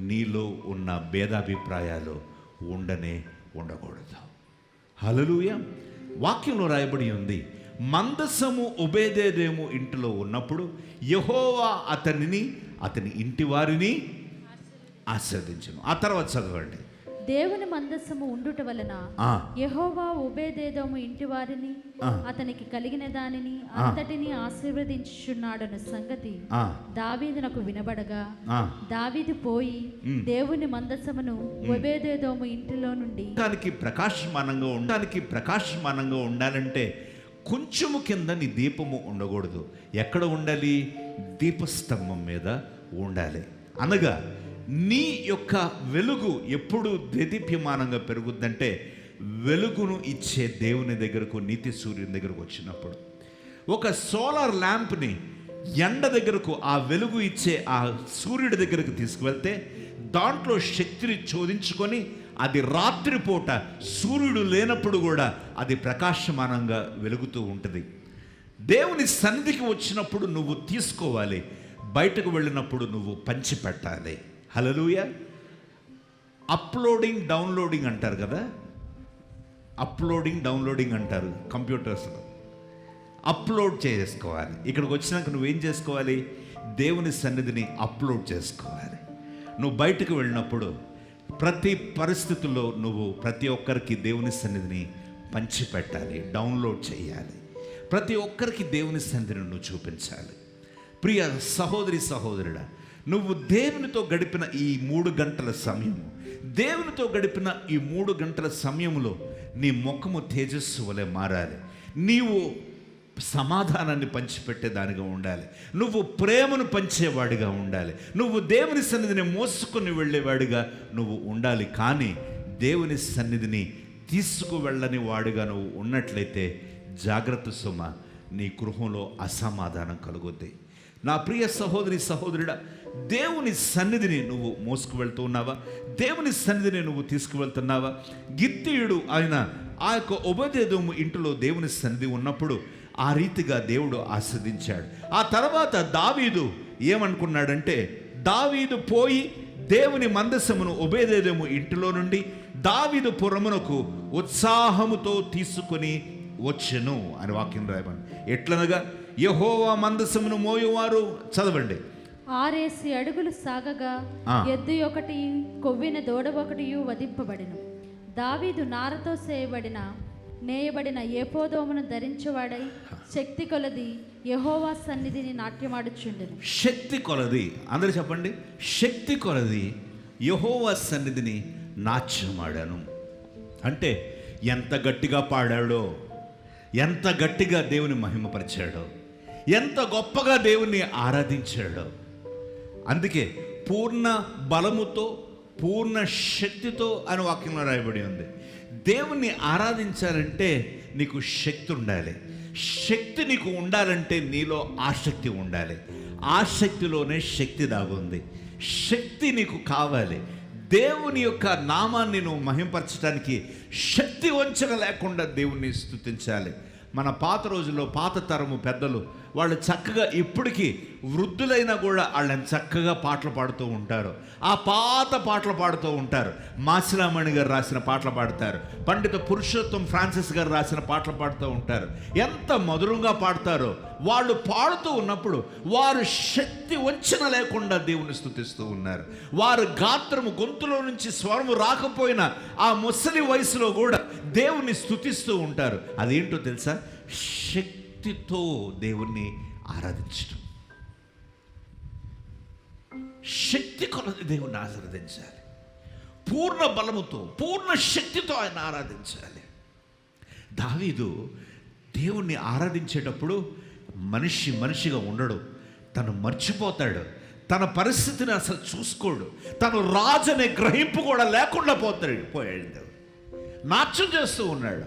నీలో ఉన్న భేదాభిప్రాయాలు ఉండకూడదు. హల్లెలూయా. వాక్యంలో రాయబడి ఉంది, మందసము ఒబేదేదోము ఇంటిలో ఉన్నప్పుడు యెహోవా అతని ఇంటి వారిని ఆశీర్వదించును. ఆ తర్వాత చదవండి. దేవుని మందస్సము ఉండుట వలన యెహోవా ఒబేదేదోము ఇంటి వారిని అతనికి కలిగిన దానిని అంతటిని ఆశీర్వదించుచున్నాడన్న సంగతి దావీదునకు వినబడగా దావీదు పోయి దేవుని మందస్సమును ఒబేదేదోము ఇంటిలో నుండి ప్రకాశమానంగా ఉండాలంటే కొంచెము కింద నీ దీపము ఉండకూడదు. ఎక్కడ ఉండాలి? దీపస్తంభం మీద ఉండాలి. అనగా నీ యొక్క వెలుగు ఎప్పుడు దేదీప్యమానంగా పెరుగుద్దంటే వెలుగును ఇచ్చే దేవుని దగ్గరకు, నీతి సూర్యుని దగ్గరకు వచ్చినప్పుడు. ఒక సోలార్ ల్యాంప్ని ఎండ దగ్గరకు, ఆ వెలుగు ఇచ్చే ఆ సూర్యుడి దగ్గరకు తీసుకువెళ్తే దాంట్లో శక్తిని చోదించుకొని అది రాత్రిపూట సూర్యుడు లేనప్పుడు కూడా అది ప్రకాశమానంగా వెలుగుతూ ఉంటుంది. దేవుని సన్నిధికి వచ్చినప్పుడు నువ్వు తీసుకోవాలి, బయటకు వెళ్ళినప్పుడు నువ్వు పంచిపెట్టాలి. హల్లెలూయా. అప్లోడింగ్ డౌన్లోడింగ్ అంటారు కదా, అప్లోడింగ్ డౌన్లోడింగ్ అంటారు కంప్యూటర్స్లో. అప్లోడ్ చేసుకోవాలి. ఇక్కడికి వచ్చినాక నువ్వేం చేసుకోవాలి? దేవుని సన్నిధిని అప్లోడ్ చేసుకోవాలి. నువ్వు బయటకు వెళ్ళినప్పుడు ప్రతి పరిస్థితుల్లో నువ్వు ప్రతి ఒక్కరికి దేవుని సన్నిధిని పంచిపెట్టాలి, డౌన్లోడ్ చేయాలి. ప్రతి ఒక్కరికి దేవుని సన్నిధిని నువ్వు చూపించాలి. ప్రియ సహోదరి సహోదరుడా, నువ్వు దేవునితో గడిపిన ఈ 3 గంటల సమయము, దేవునితో గడిపిన ఈ 3 గంటల సమయంలో నీ ముఖము తేజస్సు వలె మారాలి. నీవు సమాధానాన్ని పంచిపెట్టేదానిగా ఉండాలి. నువ్వు ప్రేమను పంచేవాడిగా ఉండాలి. నువ్వు దేవుని సన్నిధిని మోసుకొని వెళ్ళేవాడిగా నువ్వు ఉండాలి. కానీ దేవుని సన్నిధిని తీసుకువెళ్ళని వాడిగా నువ్వు ఉన్నట్లయితే జాగ్రత్త సుమ, నీ గృహంలో అసమాధానం కలుగుద్ది. నా ప్రియ సహోదరి సహోదరుడా, దేవుని సన్నిధిని నువ్వు మోసుకు వెళ్తూ ఉన్నావా? దేవుని సన్నిధిని నువ్వు తీసుకువెళ్తున్నావా? గిత్తీయుడు ఆయన ఆ యొక్క ఒబేదెదోము ఇంటిలో దేవుని సన్నిధి ఉన్నప్పుడు ఆ రీతిగా దేవుడు ఆస్వాదించాడు. ఆ తర్వాత దావీదు ఏమనుకున్నాడంటే, దావీదు పోయి దేవుని మందసమును ఒబేదెదోము ఇంటిలో నుండి దావీదు పురమునకు ఉత్సాహముతో తీసుకొని వచ్చెను అని వాక్యం రాయబడింది. ఎట్లనగా యెహోవా మందసమును మోయువారు, చదవండి, 6 అడుగులు సాగగా ఎద్దు ఒకటి కొవ్విన దూడ ఒకటి వధింపబడెను. దావీదు నారతో నేయబడిన ఏఫోదోమును ధరించువాడై శక్తి కొలది యెహోవా సన్నిధిని నాట్యమాడుచుండెను. శక్తి కొలది, అందరూ చెప్పండి, శక్తి కొలది యెహోవా సన్నిధిని నాట్యమాడాను. అంటే ఎంత గట్టిగా పాడాడో, ఎంత గట్టిగా దేవుని మహిమపరిచాడో, ఎంత గొప్పగా దేవుణ్ణి ఆరాధించాడో. అందుకే పూర్ణ బలముతో పూర్ణ శక్తితో అని వాక్యంలో రాయబడి ఉంది. దేవుణ్ణి ఆరాధించాలంటే నీకు శక్తి ఉండాలి. శక్తి నీకు ఉండాలంటే నీలో ఆసక్తి ఉండాలి. ఆసక్తిలోనే శక్తి దాగుంది. శక్తి నీకు కావాలి. దేవుని యొక్క నామాన్ని నువ్వు మహింపరచడానికి శక్తి వంచన లేకుండా దేవుణ్ణి స్తుతించాలి. మన పాత రోజుల్లో పాత తరము పెద్దలు వాళ్ళు చక్కగా ఇప్పటికీ వృద్ధులైనా కూడా వాళ్ళని చక్కగా పాటలు పాడుతూ ఉంటారు. ఆ పాత పాటలు పాడుతూ ఉంటారు. మాసిరామణి గారు రాసిన పాటలు పాడతారు. పండిత పురుషోత్తం ఫ్రాన్సిస్ గారు రాసిన పాటలు పాడుతూ ఉంటారు. ఎంత మధురంగా పాడతారో. వాళ్ళు పాడుతూ ఉన్నప్పుడు వారు శక్తి వంచన లేకుండా దేవుని స్తుతిస్తూ ఉన్నారు. వారు గాత్రము గొంతులో నుంచి స్వరము రాకపోయినా ఆ ముసలి వయసులో కూడా దేవుని స్తుతిస్తూ ఉంటారు. అదేంటో తెలుసా? శక్తితో దేవుణ్ణి ఆరాధించడం. శక్తి కొలది దేవుణ్ణి ఆరాధించాలి. పూర్ణ బలముతో పూర్ణ శక్తితో ఆయన ఆరాధించాలి. దావీదు దేవుణ్ణి ఆరాధించేటప్పుడు మనిషిగా ఉండడు. తను మర్చిపోతాడు. తన పరిస్థితిని అసలు చూసుకోడు. తను రాజనే గ్రహింపు కూడా లేకుండా పోయాడు. నాట్యం చేస్తూ ఉన్నాడు.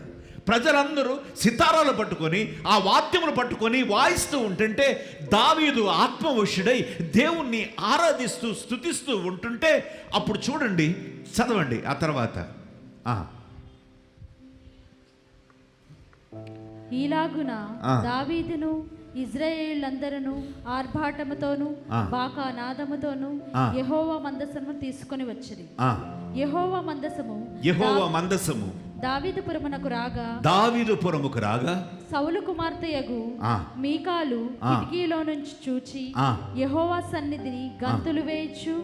ప్రజలందరూ సితారాలు పట్టుకొని ఆ వాద్యములు పట్టుకొని వాయిస్తూ ఉంటుంటే దావీదు ఆత్మవశుడై దేవుణ్ణి ఆరాధిస్తూ స్తుతిస్తూ ఉంటుంటే అప్పుడు చూడండి, చదవండి ఆ తర్వాత. ఈలాగున దావీదును ఇశ్రాయేలీయులందరూ ఆర్భాటముతోను బాకా నాదముతోను యెహోవా మందసమును తీసుకొని వచ్చిరి. యెహోవా మందసము దావీదు పురమునకు రాగా సౌలు కుమార్తెయగు మీకాలు కిటికీలో నుంచి చూచి యెహోవా సన్నిధిని గంతులు వేయచ్చు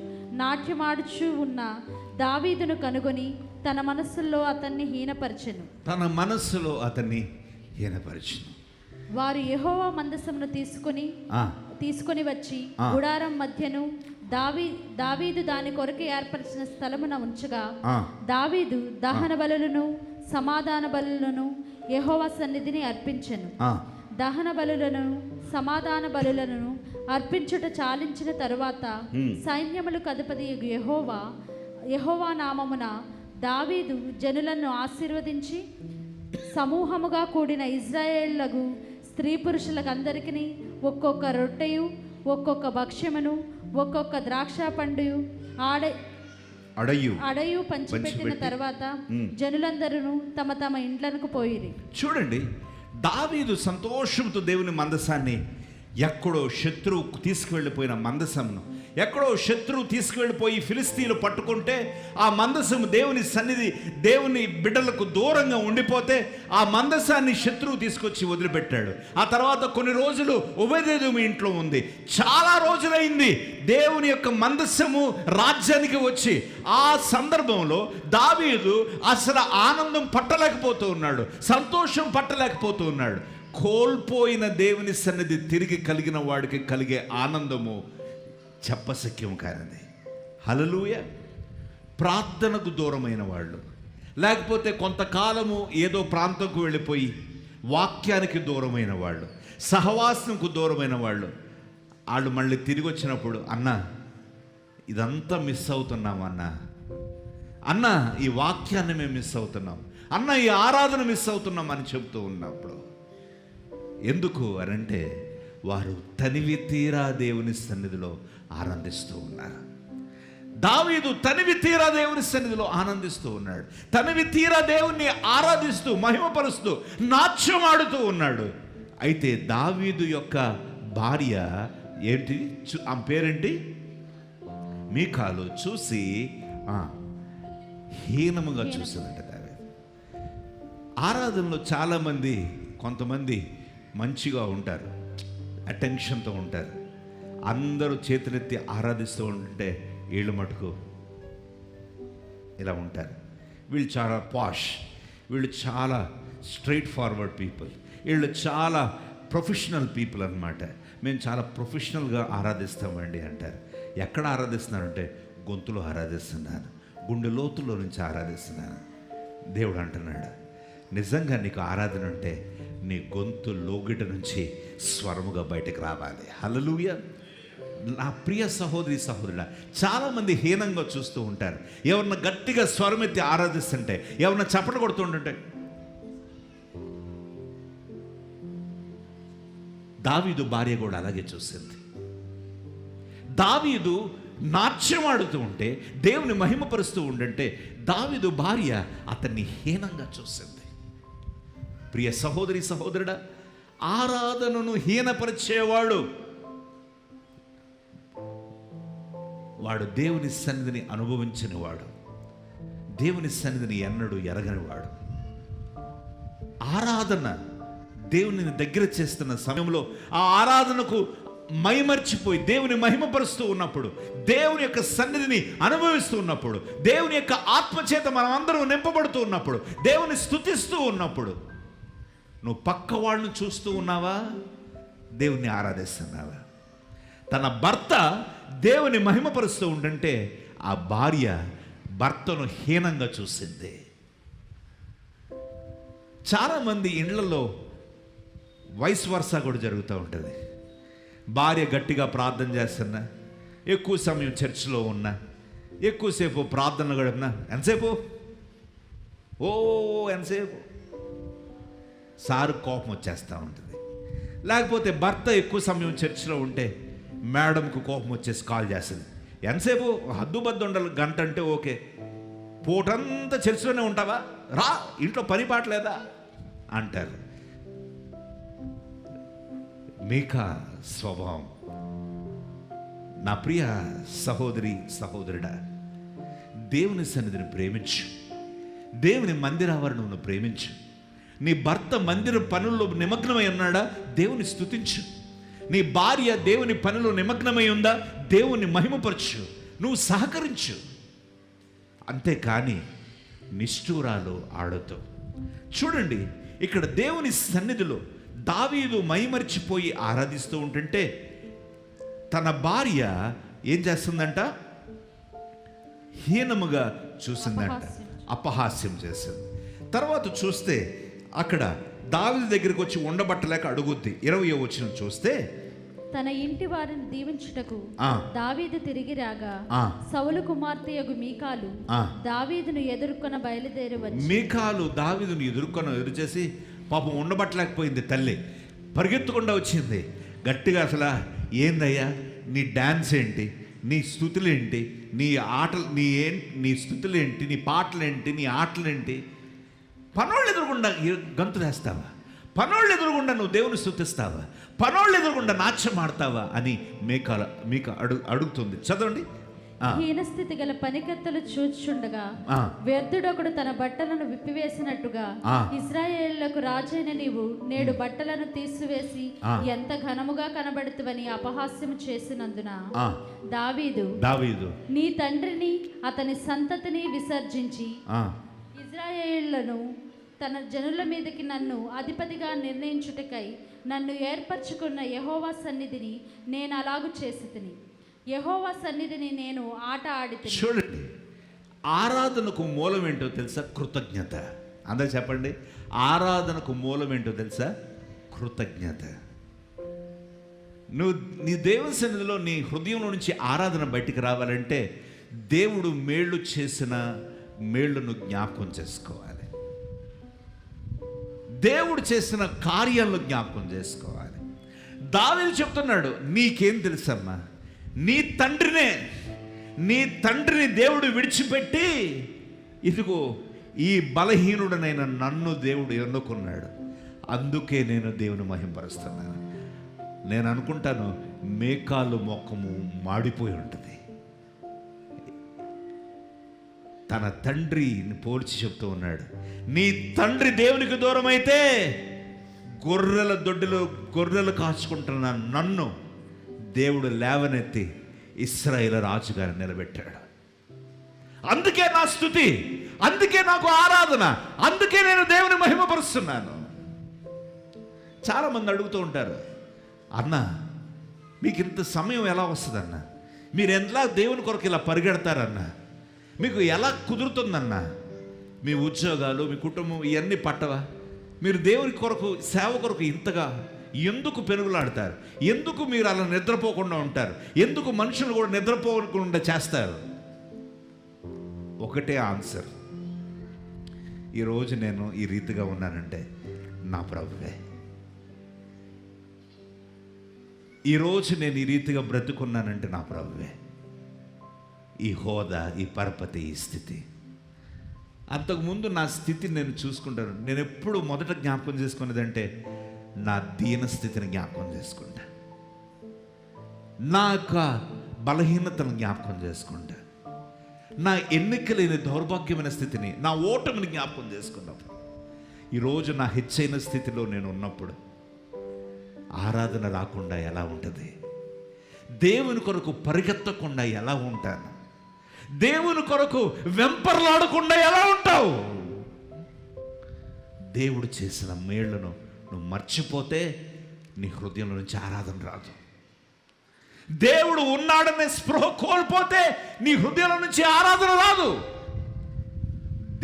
నాట్యమాడుచు ఉన్న దావీదును కనుగొని తన మనస్సులో అతన్ని హీనపరచెను. వారు యెహోవా మందసమును తీసుకొని వచ్చి గుడారం మధ్యను దావీదు దాని కొరకు ఏర్పరిచిన స్థలమున ఉంచగా దావీదు దహన బలులను సమాధాన బలులను యెహోవా సన్నిధిని అర్పించెను. దహన బలులను సమాధాన బలులను అర్పించుట చాలించిన తరువాత సైన్యములకు అధిపతి యెహోవా నామమున దావీదు జనులను ఆశీర్వదించి సమూహముగా కూడిన ఇశ్రాయేలులకు స్త్రీ పురుషులకు అందరికీ ఒక్కొక్క రొట్టెయు ఒక్కొక్క భక్ష్యమును ఒక్కొక్క ద్రాక్ష పండు అడయు పంచిపెట్టిన తర్వాత జనులందరూ తమ తమ ఇండ్లకు పోయిరి. చూడండి, దావీదు సంతోషంతో దేవుని మందసాన్ని, ఎక్కడో శత్రువు తీసుకువెళ్ళిపోయిన మందసమును ఎక్కడో శత్రువు తీసుకువెళ్ళిపోయి ఫిలిస్తీన్లు పట్టుకుంటే ఆ మందసము దేవుని సన్నిధి దేవుని బిడ్డలకు దూరంగా ఉండిపోతే ఆ మందసాన్ని శత్రువు తీసుకొచ్చి వదిలిపెట్టాడు. ఆ తర్వాత కొన్ని రోజులు ఒబేదెదోము ఇంట్లో ఉంది. చాలా రోజులైంది దేవుని యొక్క మందసము రాజ్యానికి వచ్చి. ఆ సందర్భంలో దావీదు అసలు ఆనందం పట్టలేకపోతూ ఉన్నాడు, సంతోషం పట్టలేకపోతూ ఉన్నాడు. కోల్పోయిన దేవుని సన్నిధి తిరిగి కలిగిన వాడికి కలిగే ఆనందము చెప్పశక్యం కానిది. హల్లెలూయా. ప్రార్థనకు దూరమైన వాళ్ళు, లేకపోతే కొంతకాలము ఏదో ప్రాంతంకు వెళ్ళిపోయి వాక్యానికి దూరమైన వాళ్ళు, సహవాసంకు దూరమైన వాళ్ళు మళ్ళీ తిరిగి వచ్చినప్పుడు అన్న ఇదంతా మిస్ అవుతున్నాం అన్న ఈ వాక్యాన్ని మేము మిస్ అవుతున్నాం, అన్న ఈ ఆరాధన మిస్ అవుతున్నాం అని చెబుతూ ఉన్నప్పుడు ఎందుకు అనంటే వారు తనివి తీరా దేవుని సన్నిధిలో ఆనందిస్తూ ఉన్నారు. దావీదు తనివి తీరా దేవుని సన్నిధిలో ఆనందిస్తూ ఉన్నాడు. తనివి తీరా దేవుణ్ణి ఆరాధిస్తూ మహిమపరుస్తూ నాట్యం ఆడుతూ ఉన్నాడు. అయితే దావీదు యొక్క భార్య ఏంటి, ఆమె పేరేంటి, మీకాలు చూసి హీనముగా చూసిందంట. దావీదు ఆరాధనలో చాలామంది, కొంతమంది మంచిగా ఉంటారు, అటెన్షన్తో ఉంటారు. అందరూ చేతులెత్తి ఆరాధిస్తూ ఉంటే వీళ్ళు మటుకు ఇలా ఉంటారు. వీళ్ళు చాలా పాష్, వీళ్ళు చాలా స్ట్రైట్ ఫార్వర్డ్ పీపుల్, వీళ్ళు చాలా ప్రొఫెషనల్ పీపుల్ అన్నమాట. మేము చాలా ప్రొఫెషనల్గా ఆరాధిస్తామండి అంటారు. ఎక్కడ ఆరాధిస్తున్నారంటే గొంతులో ఆరాధిస్తున్నాను, గుండె లోతుల్లో నుంచి ఆరాధిస్తున్నాను. దేవుడు అంటున్నాడు, నిజంగా నీకు ఆరాధన ఉంటే నీ గొంతు లోగిట నుంచి స్వరముగా బయటకు రావాలి. హల్లెలూయా. నా ప్రియ సహోదరి సహోదరుడా, చాలామంది హీనంగా చూస్తూ ఉంటారు. ఎవరన్నా గట్టిగా స్వరం ఎత్తి ఆరాధిస్తుంటే, ఎవరన్నా చప్పట్లు కొడుతుంటుంటే. దావీదు భార్య కూడా అలాగే చూసింది. దావీదు నాట్యం ఆడుతూ ఉంటే, దేవుని మహిమపరుస్తూ ఉండంటే, దావీదు భార్య అతన్ని హీనంగా చూసింది. ప్రియ సహోదరి సహోదరుడా, ఆరాధనను హీనపరిచేవాడు వాడు దేవుని సన్నిధిని అనుభవించని వాడు, దేవుని సన్నిధిని ఎన్నడూ ఎరగని వాడు. ఆరాధన దేవుని దగ్గర చేస్తున్న సమయంలో ఆ ఆరాధనకు మైమర్చిపోయి దేవుని మహిమపరుస్తూ ఉన్నప్పుడు, దేవుని యొక్క సన్నిధిని అనుభవిస్తూ ఉన్నప్పుడు, దేవుని యొక్క ఆత్మచేత మనం అందరం నింపబడుతూ ఉన్నప్పుడు, దేవుని స్తుతిస్తూ ఉన్నప్పుడు, నువ్వు పక్క వాళ్ళని చూస్తూ ఉన్నావా, దేవుని ఆరాధిస్తున్నావా? తన భర్త దేవుని మహిమపరుస్తూ ఉండంటే ఆ భార్య భర్తను హీనంగా చూసింది. చాలామంది ఇండ్లలో వైస్ వర్సా కూడా జరుగుతూ ఉంటుంది. భార్య గట్టిగా ప్రార్థన చేస్తున్నా, ఎక్కువ సమయం చర్చిలో ఉన్నా, ఎక్కువసేపు ప్రార్థనలు గడిపినా, ఎంతసేపు ఎంతసేపు సారు కోపం వచ్చేస్తూ ఉంటుంది. లేకపోతే భర్త ఎక్కువ సమయం చర్చిలో ఉంటే మేడంకు కోపం వచ్చేసి కాల్ చేస్తుంది. ఎంతసేపు, హద్దుబద్దు ఉండాలి, గంట అంటే ఓకే, పూటంతా చర్చిలోనే ఉంటావా, రా, ఇంట్లో పని పాటలేదా అంటారు. మీకా స్వభావం. నా ప్రియ సహోదరి సహోదరుడా, దేవుని సన్నిధిని ప్రేమించు, దేవుని మందిరావరణను ప్రేమించు. నీ భర్త మందిర పనుల్లో నిమగ్నమై ఉన్నాడా, దేవుని స్తుతించు. నీ భార్య దేవుని పనిలో నిమగ్నమై ఉందా, దేవుని మహిమపరచు, నువ్వు సహకరించు. అంతేకాని నిష్ఠూరాలు ఆడుతూ. చూడండి, ఇక్కడ దేవుని సన్నిధిలో దావీదు మైమరిచిపోయి ఆరాధిస్తూ ఉంటుంటే తన భార్య ఏం చేస్తుందంట, హీనముగా చూసిందంట, అపహాస్యం చేసింది. తర్వాత చూస్తే అక్కడ దావీదు దగ్గరికి వచ్చి ఉండబట్టలేక అడుగుద్ది. 20వ వచనం చూస్తే, తన ఇంటి వారిని దీవించుటకు దావీదు తిరిగి రాగా సౌలు కుమార్తెయగు మీకాలు దావీదును ఎదుర్కొన బయలుదేరి వచ్చి. మీకాలు దావీదును ఎదురు చేసి పాపం ఉండబట్టలేకపోయింది. తల్లి పరిగెత్తకుండా వచ్చింది గట్టిగా. అసలు ఏందయ్యా నీ డాన్స్ ఏంటి, నీ స్థుతులేంటి, నీ ఆటలు, నీ స్థుతులేంటి, నీ పాటలేంటి, నీ ఆటలేంటి? పనోళ్ళు ఎదురుగుండా గంతులు వేస్తావా? పనోళ్ళు ఎదురుగుండా నువ్వు దేవుని స్తుతిస్తావా? పనోళ్ళు ఎదురుగుండా నాట్యం ఆడతావా అని మీక అడుగుతుంది. చదవండి. హీనస్థితి గల పనికత్తెలు చూచుండగా వ్యర్థుడొకడు తన బట్టలను విప్పివేసినట్టుగా ఇశ్రాయేలులకు రాజైన నీవు నేడు బట్టలను తీసివేసి ఎంత ఘనముగా కనబడుతువని అపహాస్యం చేసినందున దావీదు నీ తండ్రిని అతని సంతతిని విసర్జించి ఇశ్రాయేలులను తన జనుల మీదకి నన్ను అధిపతిగా నిర్ణయించుటకై నన్ను ఏర్పరచుకున్న యెహోవా సన్నిధిని నేను అలాగు చేసి తిని, యెహోవా సన్నిధిని నేను ఆట ఆడి. చూడండి, ఆరాధనకు మూలం ఏంటో తెలుసా? కృతజ్ఞత. అందరూ చెప్పండి, ఆరాధనకు మూలం ఏంటో తెలుసా? కృతజ్ఞత. నువ్వు నీ దేవుని సన్నిధిలో నీ హృదయంలో నుంచి ఆరాధన బయటికి రావాలంటే దేవుడు మేళ్ళు చేసిన మేళ్ళను జ్ఞాపకం చేసుకోవాలి. దేవుడు చేసిన కార్యాలను జ్ఞాపకం చేసుకోవాలి. దావీదు చెప్తున్నాడు, నీకేం తెలుసమ్మా, నీ తండ్రిని దేవుడు విడిచిపెట్టి ఇదిగో ఈ బలహీనుడనైన నన్ను దేవుడు ఎన్నుకున్నాడు, అందుకే నేను దేవుని మహింపరుస్తున్నాను. నేను అనుకుంటాను మేకాలు మొక్కము మాడిపోయి ఉంటుంది. తన తండ్రిని పోల్చి చెప్తూ ఉన్నాడు, నీ తండ్రి దేవునికి దూరం అయితే గొర్రెల దొడ్డిలో గొర్రెలు కాచుకుంటున్న నన్ను దేవుడు లేవనెత్తి ఇశ్రాయేలు రాజుగారిని నిలబెట్టాడు. అందుకే నా స్తుతి, అందుకే నాకు ఆరాధన, అందుకే నేను దేవుని మహిమపరుస్తున్నాను. చాలామంది అడుగుతూ ఉంటారు, అన్న మీకు ఇంత సమయం ఎలా వస్తుందన్న, మీరు ఎలా దేవుని కొరకు ఇలా పరిగెడతారన్న, మీకు ఎలా కుదురుతుందన్న, మీ ఉద్యోగాలు మీ కుటుంబం ఇవన్నీ పట్టవా, మీరు దేవుని కొరకు సేవ కొరకు ఇంతగా ఎందుకు పెనుగులాడతారు, ఎందుకు మీరు అలా నిద్రపోకుండా ఉంటారు, ఎందుకు మనుషులు కూడా నిద్రపోకుండా చేస్తారు? ఒకటే ఆన్సర్, ఈరోజు నేను ఈ రీతిగా ఉన్నానంటే నా ప్రభువే. ఈరోజు నేను ఈ రీతిగా బ్రతుకున్నానంటే నా ప్రభువే. ఈ హోదా, ఈ పరపతి, ఈ స్థితి. అంతకుముందు నా స్థితిని నేను చూసుకుంటాను. నేను ఎప్పుడు మొదట జ్ఞాపకం చేసుకునేదంటే నా దీన స్థితిని జ్ఞాపకం చేసుకుంటా, నా యొక్క బలహీనతను జ్ఞాపకం చేసుకుంటా, నా ఎన్నికలేని దౌర్భాగ్యమైన స్థితిని, నా ఓటమిని జ్ఞాపకం చేసుకున్నప్పుడు, ఈరోజు నా హెచ్చైన స్థితిలో నేను ఉన్నప్పుడు ఆరాధన రాకుండా ఎలా ఉంటుంది, దేవుని కొరకు పరిగెత్తకుండా ఎలా ఉంటాను, దేవుని కొరకు వెంపర్లాడకుండా ఎలా ఉంటావు? దేవుడు చేసిన మేళ్లను నువ్వు మర్చిపోతే నీ హృదయంలో నుంచి ఆరాధన రాదు. దేవుడు ఉన్నాడనే స్పృహ కోల్పోతే నీ హృదయంలో నుంచి ఆరాధన రాదు.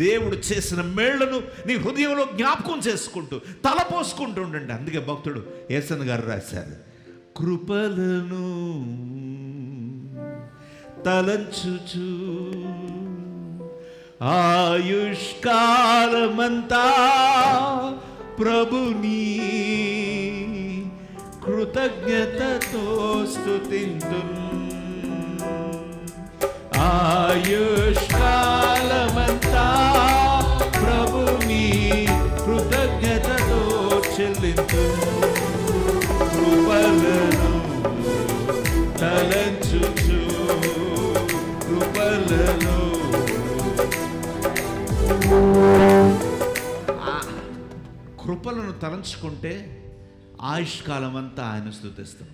దేవుడు చేసిన మేళ్లను నీ హృదయంలో జ్ఞాపకం చేసుకుంటూ తలపోసుకుంటూ ఉండండి. అందుకే భక్తుడు యేసన్ గారు రాశారు, కృపలను తలంచుచు ఆయుష్కాలమంతా ప్రభుని కృతజ్ఞతతో స్తుతింతున్. ఆయుష్కాలమంతా ప్రభుని కృతజ్ఞతతో చెల్లింతున్. కృపలను తలంచుచు కృపలను. కృపలను తలంచుకుంటే ఆయుష్కాలం అంతా ఆయన స్తుతిస్తాం.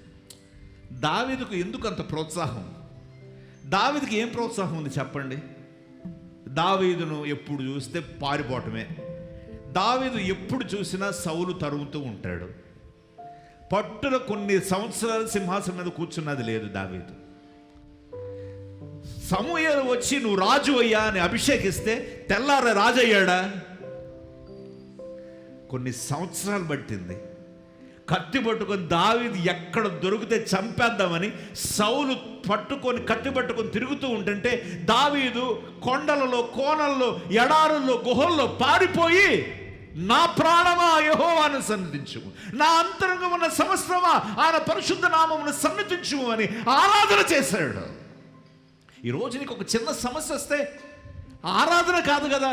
దావీదుకు ఎందుకు అంత ప్రోత్సాహం? దావీదుకి ఏం ప్రోత్సాహం ఉంది చెప్పండి? దావీదును ఎప్పుడు చూస్తే పారిపోవటమే. దావీదు ఎప్పుడు చూసినా సౌలు తరుగుతూ ఉంటాడు. పట్టున కొన్ని సంవత్సరాలు సింహాసనం మీద కూర్చున్నది లేదు దావీదు. సమూయేలు వచ్చి నువ్వు రాజు అయ్యా అని అభిషేకిస్తే తెల్లార రాజు అయ్యాడా? కొన్ని సంవత్సరాలు పట్టింది. కత్తి పట్టుకొని దావీదు ఎక్కడ దొరికితే చంపేద్దామని సౌలు పట్టుకొని కత్తి పట్టుకొని తిరుగుతూ ఉంటుంటే దావీదు కొండలలో, కోనల్లో, ఎడారుల్లో, గుహల్లో పారిపోయి, నా ప్రాణమా యెహోవాను సన్నిధించుము, నా అంతరంగం ఉన్న సమస్తమా ఆయన పరిశుద్ధ నామమును సన్నిధించుము అని ఆరాధన చేశాడు. ఈరోజు నీకు ఒక చిన్న సమస్య వస్తే ఆరాధన కాదు కదా,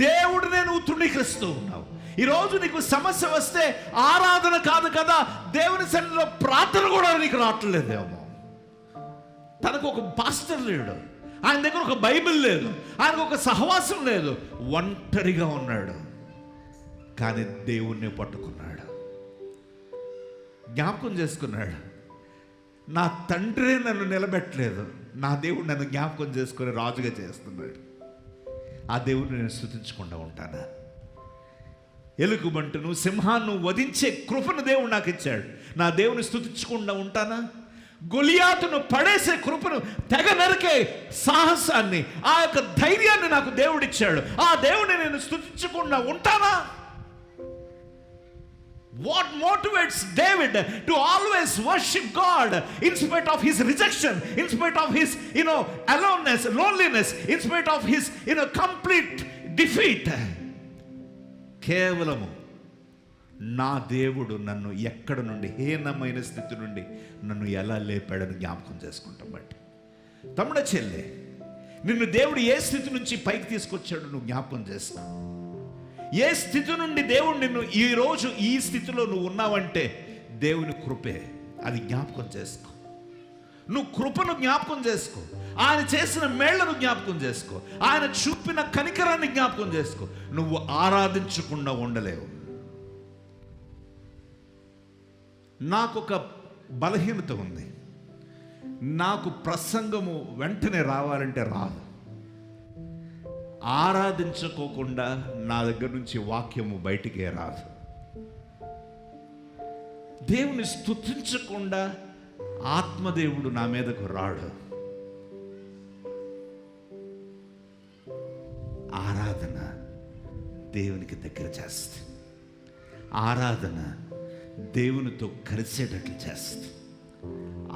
దేవుడినే నువ్వు తృణీకరిస్తూ ఉన్నావు. ఈరోజు నీకు సమస్య వస్తే ఆరాధన కాదు కదా, దేవుని సన్నిధిలో ప్రార్థన కూడా నీకు రావట్లేదేమో. తనకు ఒక పాస్టర్ లేడు, ఆయన దగ్గర ఒక బైబిల్ లేదు, ఆయనకు ఒక సహవాసం లేదు, ఒంటరిగా ఉన్నాడు. కానీ దేవుణ్ణి పట్టుకున్నాడు, జ్ఞాపకం చేసుకున్నాడు. నా తండ్రి నన్ను నిలబెట్టలేదు, నా దేవుడు నన్ను జ్ఞాపకం చేసుకుని రాజుగా చేస్తున్నాడు. ఆ దేవుడిని నేను స్తుతించకుండా ఉంటానా? ఎలుగుబంటును, సింహాన్ని వధించే కృపను దేవుడు నాకు ఇచ్చాడు, నా దేవుని స్తుతించకుండా ఉంటానా? గొలియాతును పడేసే కృపను, తెగ నరికే సాహసాన్ని, ఆ యొక్క ధైర్యాన్ని నాకు దేవుడిచ్చాడు. ఆ దేవుడిని నేను స్తుతించకుండా ఉంటానా? What motivates David to always worship God in spite of his rejection, in spite of his, aloneness, loneliness, in spite of his, complete defeat? కేవలము నా దేవుడు నన్ను ఎక్కడ నుండి, హీనమైన స్థితి నుండి నన్ను ఎలా లేపాడని జ్ఞాపకం చేసుకుంటాం. బట్టి తమ్ముడ చెల్లె, నిన్ను దేవుడు ఏ స్థితి నుంచి పైకి తీసుకొచ్చాడు నువ్వు జ్ఞాపకం చేసుకో. ఏ స్థితి నుండి దేవుడు నిన్ను ఈరోజు ఈ స్థితిలో నువ్వు ఉన్నావంటే దేవుని కృపే. అది జ్ఞాపకం చేసుకో. నువ్వు కృపను జ్ఞాపకం చేసుకో. ఆయన చేసిన మేళ్లను జ్ఞాపకం చేసుకో. ఆయన చూపిన కనికరాన్ని జ్ఞాపకం చేసుకో. నువ్వు ఆరాధించకుండా ఉండలేవు. నాకొక బలహీనత ఉంది. నాకు ప్రసంగము వెంటనే రావాలంటే రాదు. ఆరాధించుకోకుండా నా దగ్గర నుంచి వాక్యము బయటికే రాదు. దేవుని స్తుతించకుండా ఆత్మదేవుడు నా మీదకు రాడు. ఆరాధన దేవునికి దగ్గర చేస్తుంది. ఆరాధన దేవునితో కలిసేటట్లు చేస్తుంది.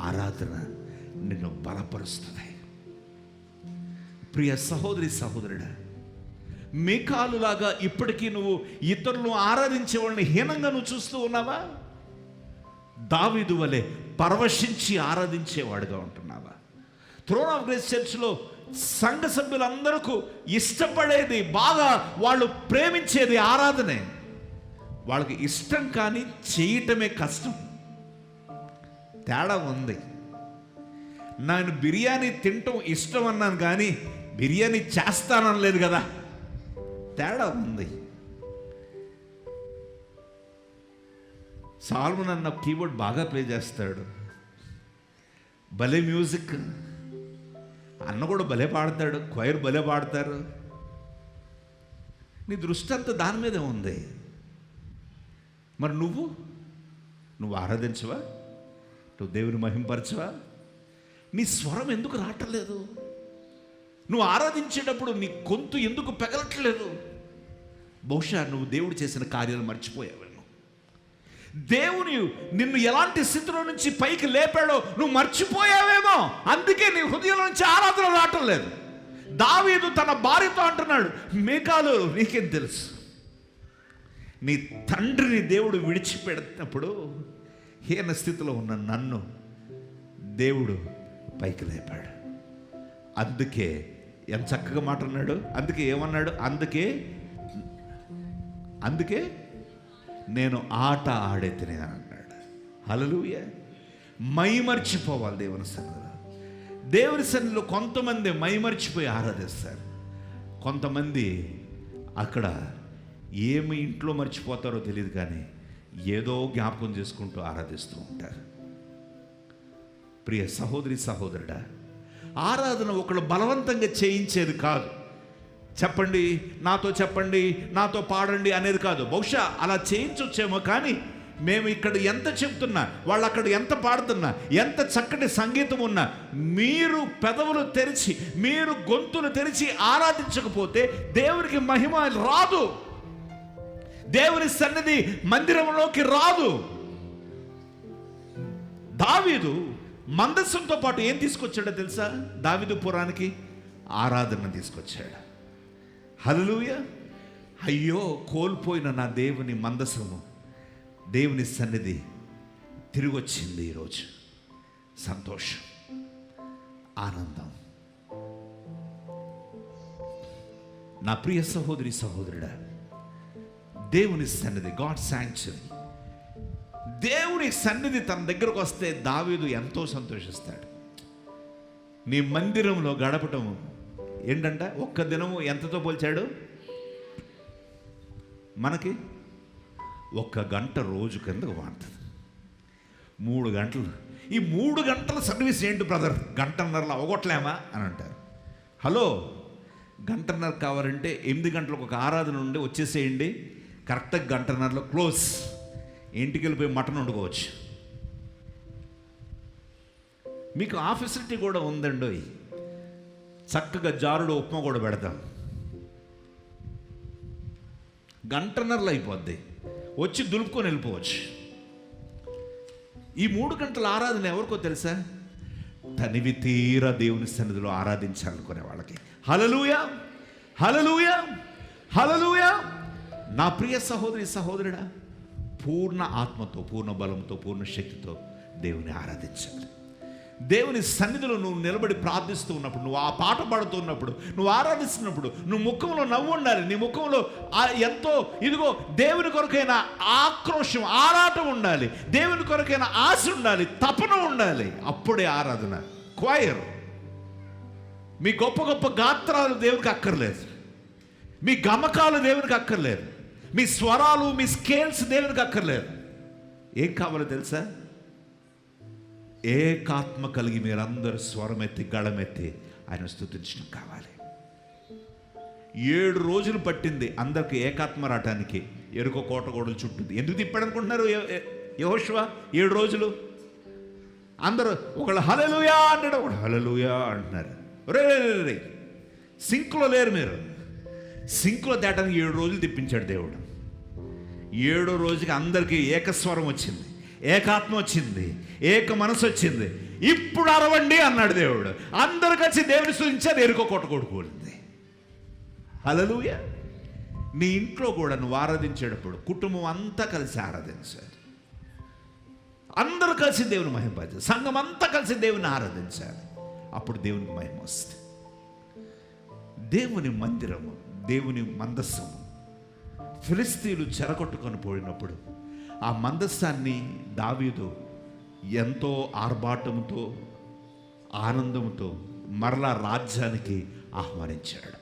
ఆరాధన నిన్ను బలపరుస్తుంది. ప్రియ సహోదరి సహోదరుడా, మీకాలులాగా ఇప్పటికీ నువ్వు ఇతరులను ఆరాధించే వాళ్ళని హీనంగా నువ్వు చూస్తూ ఉన్నావా? దావీదు వలె పరవశించి ఆరాధించేవాడుగా ఉంటున్నావా? థ్రోన్ ఆఫ్ గ్రేస్ చర్చ్లో సంఘ సభ్యులందరికీ ఇష్టపడేది, బాగా వాళ్ళు ప్రేమించేది ఆరాధనే. వాళ్ళకి ఇష్టం కానీ చేయటమే కష్టం. తేడా ఉంది. నేను బిర్యానీ తినటం ఇష్టం అన్నాను కానీ బిర్యానీ చేస్తాననలేదు కదా. తేడా ఉంది. సాల్మన్ అన్న కీబోర్డ్ బాగా ప్లే చేస్తాడు, భలే మ్యూజిక్. అన్న కూడా భలే పాడతాడు, క్వైర్ భలే పాడతారు. నీ దృష్టి అంతా దాని మీదే ఉంది. మరి నువ్వు ఆరాధించవా? నువ్వు దేవుని మహింపరచవా? నీ స్వరం ఎందుకు రావట్లేదు? నువ్వు ఆరాధించేటప్పుడు నీ గొంతు ఎందుకు పెగలట్లేదు? బహుశా నువ్వు దేవుడు చేసిన కార్యాలు మర్చిపోయావేమో. దేవుని నిన్ను ఎలాంటి స్థితిలో నుంచి పైకి లేపాడో నువ్వు మర్చిపోయావేమో. అందుకే నీ హృదయం నుంచి ఆరాధన రావటం లేదు. దావీదు తన భార్యతో అంటున్నాడు, మీకాలు నీకేం తెలుసు, నీ తండ్రిని దేవుడు విడిచిపెడుతున్నప్పుడు హీన స్థితిలో ఉన్న నన్ను దేవుడు పైకి లేపాడు. అందుకే ఎంత చక్కగా మాట అన్నాడు. అందుకే ఏమన్నాడు? అందుకే నేను ఆట ఆడేతిని అని అన్నాడు. హల్లెలూయా. మైమర్చిపోవాలి దేవుని సన్నిధిలో. దేవుని సన్నిధిలో కొంతమంది మైమర్చిపోయి ఆరాధిస్తారు. కొంతమంది అక్కడ ఏమి ఇంట్లో మర్చిపోతారో తెలియదు కానీ ఏదో జ్ఞాపకం చేసుకుంటూ ఆరాధిస్తూ ఉంటారు. ప్రియ సహోదరి సహోదరుడా, ఆరాధన ఒకళ్ళు బలవంతంగా చేయించేది కాదు. చెప్పండి, నాతో పాడండి అనేది కాదు. బహుశా అలా చేయించొచ్చేమో కానీ మేము ఇక్కడ ఎంత చెప్తున్నా, వాళ్ళు అక్కడ ఎంత పాడుతున్నా, ఎంత చక్కటి సంగీతం ఉన్నా, మీరు పెదవులు తెరిచి, మీరు గొంతులు తెరిచి ఆరాధించకపోతే దేవునికి మహిమ రాదు. దేవుని సన్నిధి మందిరంలోకి రాదు. దావీదు మందస్సుతో పాటు ఏం తీసుకొచ్చాడో తెలుసా? దావీదు పురానికి ఆరాధన తీసుకొచ్చాడు. హల్లెలూయా. అయ్యో, కోల్పోయిన నా దేవుని మందసము, దేవుని సన్నిధి తిరిగి వచ్చింది ఈరోజు. సంతోషం, ఆనందం. నా ప్రియ సహోదరి సహోదరుడా, దేవుని సన్నిధి, గాడ్ శాంక్చురీ, దేవుని సన్నిధి తన దగ్గరకు వస్తే దావీదు ఎంతో సంతోషిస్తాడు. నీ మందిరంలో గడపటం ఏంటంట? ఒక్క దినము ఎంతతో పోల్చాడు? మనకి 1 గంట రోజు కిందకు వాడుతుంది. 3 గంటలు. ఈ 3 గంటల సర్వీస్ ఏంటి బ్రదర్, గంటన్నరలో అవగొట్టలేమా అని అంటారు. హలో, గంటన్నర కావాలంటే 8 గంటలకు ఒక ఆరాధన ఉండి వచ్చేసేయండి, కరెక్ట్గా గంటన్నరలో క్లోజ్. ఇంటికి వెళ్ళిపోయి మటన్ వండుకోవచ్చు. మీకు ఆ ఫెసిలిటీ కూడా ఉందండి. చక్కగా జారుడు ఉప్మా కూడా పెడతాం. గంటన్నరలో అయిపోద్ది, వచ్చి దులుపుకొని వెళ్ళిపోవచ్చు. ఈ 3 గంటల ఆరాధన ఎవరికో తెలుసా? తనివి తీరా దేవుని సన్నిధిలో ఆరాధించాలనుకునే వాళ్ళకి. హల్లెలూయా, హల్లెలూయా, హల్లెలూయా. నా ప్రియ సహోదరి సహోదరుడా, పూర్ణ ఆత్మతో, పూర్ణ బలంతో, పూర్ణ శక్తితో దేవుని ఆరాధించాలి. దేవుని సన్నిధిలో నువ్వు నిలబడి ప్రార్థిస్తూ ఉన్నప్పుడు, నువ్వు ఆ పాట పాడుతున్నప్పుడు, నువ్వు ఆరాధిస్తున్నప్పుడు, నువ్వు ముఖంలో నవ్వు ఉండాలి. నీ ముఖంలో ఎంతో ఇదిగో దేవుని కొరకైన ఆక్రోషం, ఆరాటం ఉండాలి. దేవుని కొరకైన ఆశ ఉండాలి, తపన ఉండాలి. అప్పుడే ఆరాధన. క్వైర్, మీ గొప్ప గొప్ప గాత్రాలు దేవునికి అక్కర్లేదు, మీ గమకాలు దేవునికి అక్కర్లేదు, మీ స్వరాలు, మీ స్కేల్స్ దేవునికి అక్కర్లేదు. ఏం కావాలో తెలుసా? ఏకాత్మ కలిగి మీరందరూ స్వరమెత్తి గళమెత్తి ఆయన స్తుతించడం కావాలి. 7 రోజులు పట్టింది అందరికి ఏకాత్మ రావటానికి. ఎరుకో కోట గోడలు చుట్టూ ఎందుకు తిప్పాడు అనుకుంటున్నారు యెహోషువ? 7 రోజులు అందరూ ఒకళ్ళు హల్లెలూయా అంటాడు, ఒకడు హల్లెలూయా అంటున్నారు. రే సింక్లో లేరు మీరు. సింక్లో తేటానికి 7 రోజులు తిప్పించాడు దేవుడు. 7వ రోజుకి అందరికీ ఏకస్వరం వచ్చింది, ఏకాత్మ వచ్చింది, ఏక మనసు వచ్చింది. ఇప్పుడు అరవండి అన్నాడు దేవుడు. అందరు కలిసి దేవుని స్తుతించారు. ఎరుకో కోట కొడుకోలింది. హల్లెలూయా. నీ ఇంట్లో కూడా నువ్వు ఆరాధించేటప్పుడు కుటుంబం అంతా కలిసి ఆరాధించాలి. అందరూ కలిసి దేవుని మహింపరచాలి. సంఘం అంతా కలిసి దేవుని ఆరాధించాలి. అప్పుడు దేవునికి మహిమ వస్తుంది. దేవుని మందిరము, దేవుని మందస్సము ఫిలిస్తీయులు చెరగొట్టుకొని పోయినప్పుడు ఆ మందస్సాన్ని దావీదు ఎంతో ఆర్భాటంతో, ఆనందంతో మరలా రాజ్యానికి ఆహ్వానించాడు.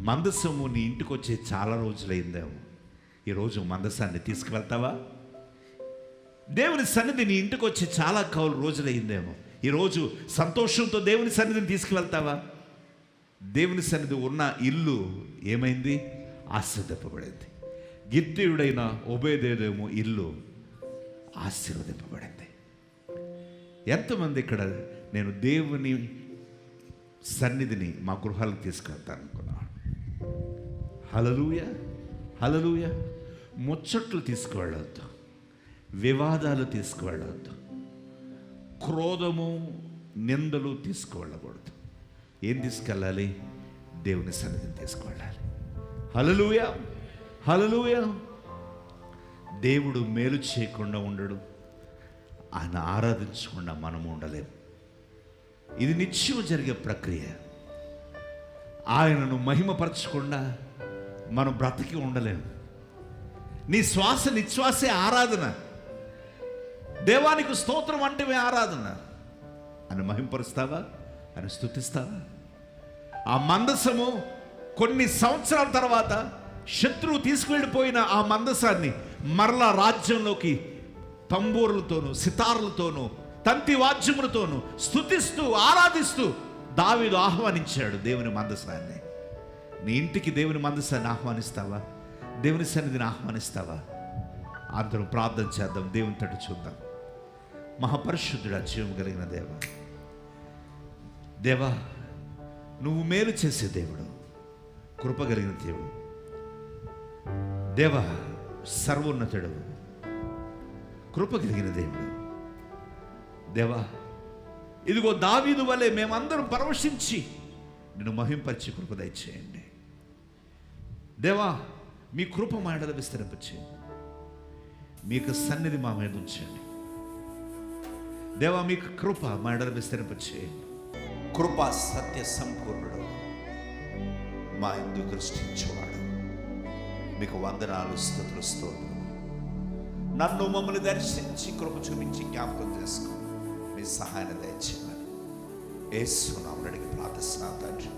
మందస్సము నీ ఇంటికి వచ్చే చాలా రోజులైందేమో. ఈరోజు మందస్సాన్ని తీసుకువెళ్తావా? దేవుని సన్నిధి నీ ఇంటికి వచ్చి చాలా రోజులైందేమో. ఈరోజు సంతోషంతో దేవుని సన్నిధిని తీసుకువెళ్తావా? దేవుని సన్నిధి ఉన్న ఇల్లు ఏమైంది? ఆశీర్వదింపబడింది. గిత్తీయుడైన ఒబేదేదేమో ఇల్లు ఆశీర్వదింపబడింది. ఎంతమంది ఇక్కడ నేను దేవుని సన్నిధిని మా గృహాలకు తీసుకెళ్తాను అనుకున్నాను? హల్లెలూయా, హల్లెలూయా. ముచ్చట్లు తీసుకువెళ్ళొద్దు, వివాదాలు తీసుకువెళ్ళొద్దు, క్రోధము, నిందలు తీసుకువెళ్ళకూడదు. ఏం తీసుకెళ్ళాలి? దేవుని సన్నిధిని తీసుకువెళ్ళాలి. హల్లెలూయా, హల్లెలూయా. దేవుడు మేలు చేయకుండా ఉండడు, ఆయన ఆరాధించకుండా మనము ఉండలేము. ఇది నిత్యం జరిగే ప్రక్రియ. ఆయనను మహిమపరచకుండా మనం బ్రతికి ఉండలేము. నీ శ్వాస నిశ్వాసే ఆరాధన. దేవానికి స్తోత్రం అంటే ఆరాధన. ఆయన మహిమపరుస్తావా? ఆయన స్తుతిస్తావా? ఆ మందసము కొన్ని సంవత్సరాల తర్వాత శత్రువు తీసుకువెళ్ళిపోయిన ఆ మందసాన్ని మరలా రాజ్యంలోకి తంబూరులతోనూ, సితారులతోనూ, తంతి వాద్యములతోనూ స్తుతిస్తూ, ఆరాధిస్తూ దావీదు ఆహ్వానించాడు దేవుని మందసాన్ని. నీ ఇంటికి దేవుని మందసాన్ని ఆహ్వానిస్తావా? దేవుని సన్నిధిని ఆహ్వానిస్తావా? అందరం ప్రార్థన చేద్దాం, దేవుని తట్టు చూద్దాం. మహాపరిశుద్ధుడా, జీవం కలిగిన దేవా, దేవా నువ్వు మేలు చేసే దేవుడు, కృప కలిగిన దేవుడు, దేవా సర్వోన్నతుడు, కృప కలిగిన దేవుడు. దేవా ఇదిగో దావీదు వలె మేమందరం పరవశించి నిన్ను మహింపరిచి కృప దయచేయండి. దేవా మీ కృప మా ఎడల విస్తరింపచేయండి. మీకు సన్నిధి మా మీద ఉంచండి. దేవా మీకు కృప మా ఎడల విస్తరింపచేయండి. కృపా సత్య సంపూర్ణుడు, మా యందు దృష్టించేవాడు, మీకు వందనాలు, స్తుతులు, స్తోత్రం. నన్ను మమ్మల్ని దర్శించి కృప చూపించి జ్ఞాపకం చేసుకో. మీ సహాయాన్ని దయచేయమని యేసు నామమున అడిగి ప్రార్థిస్తున్నాను తండ్రి.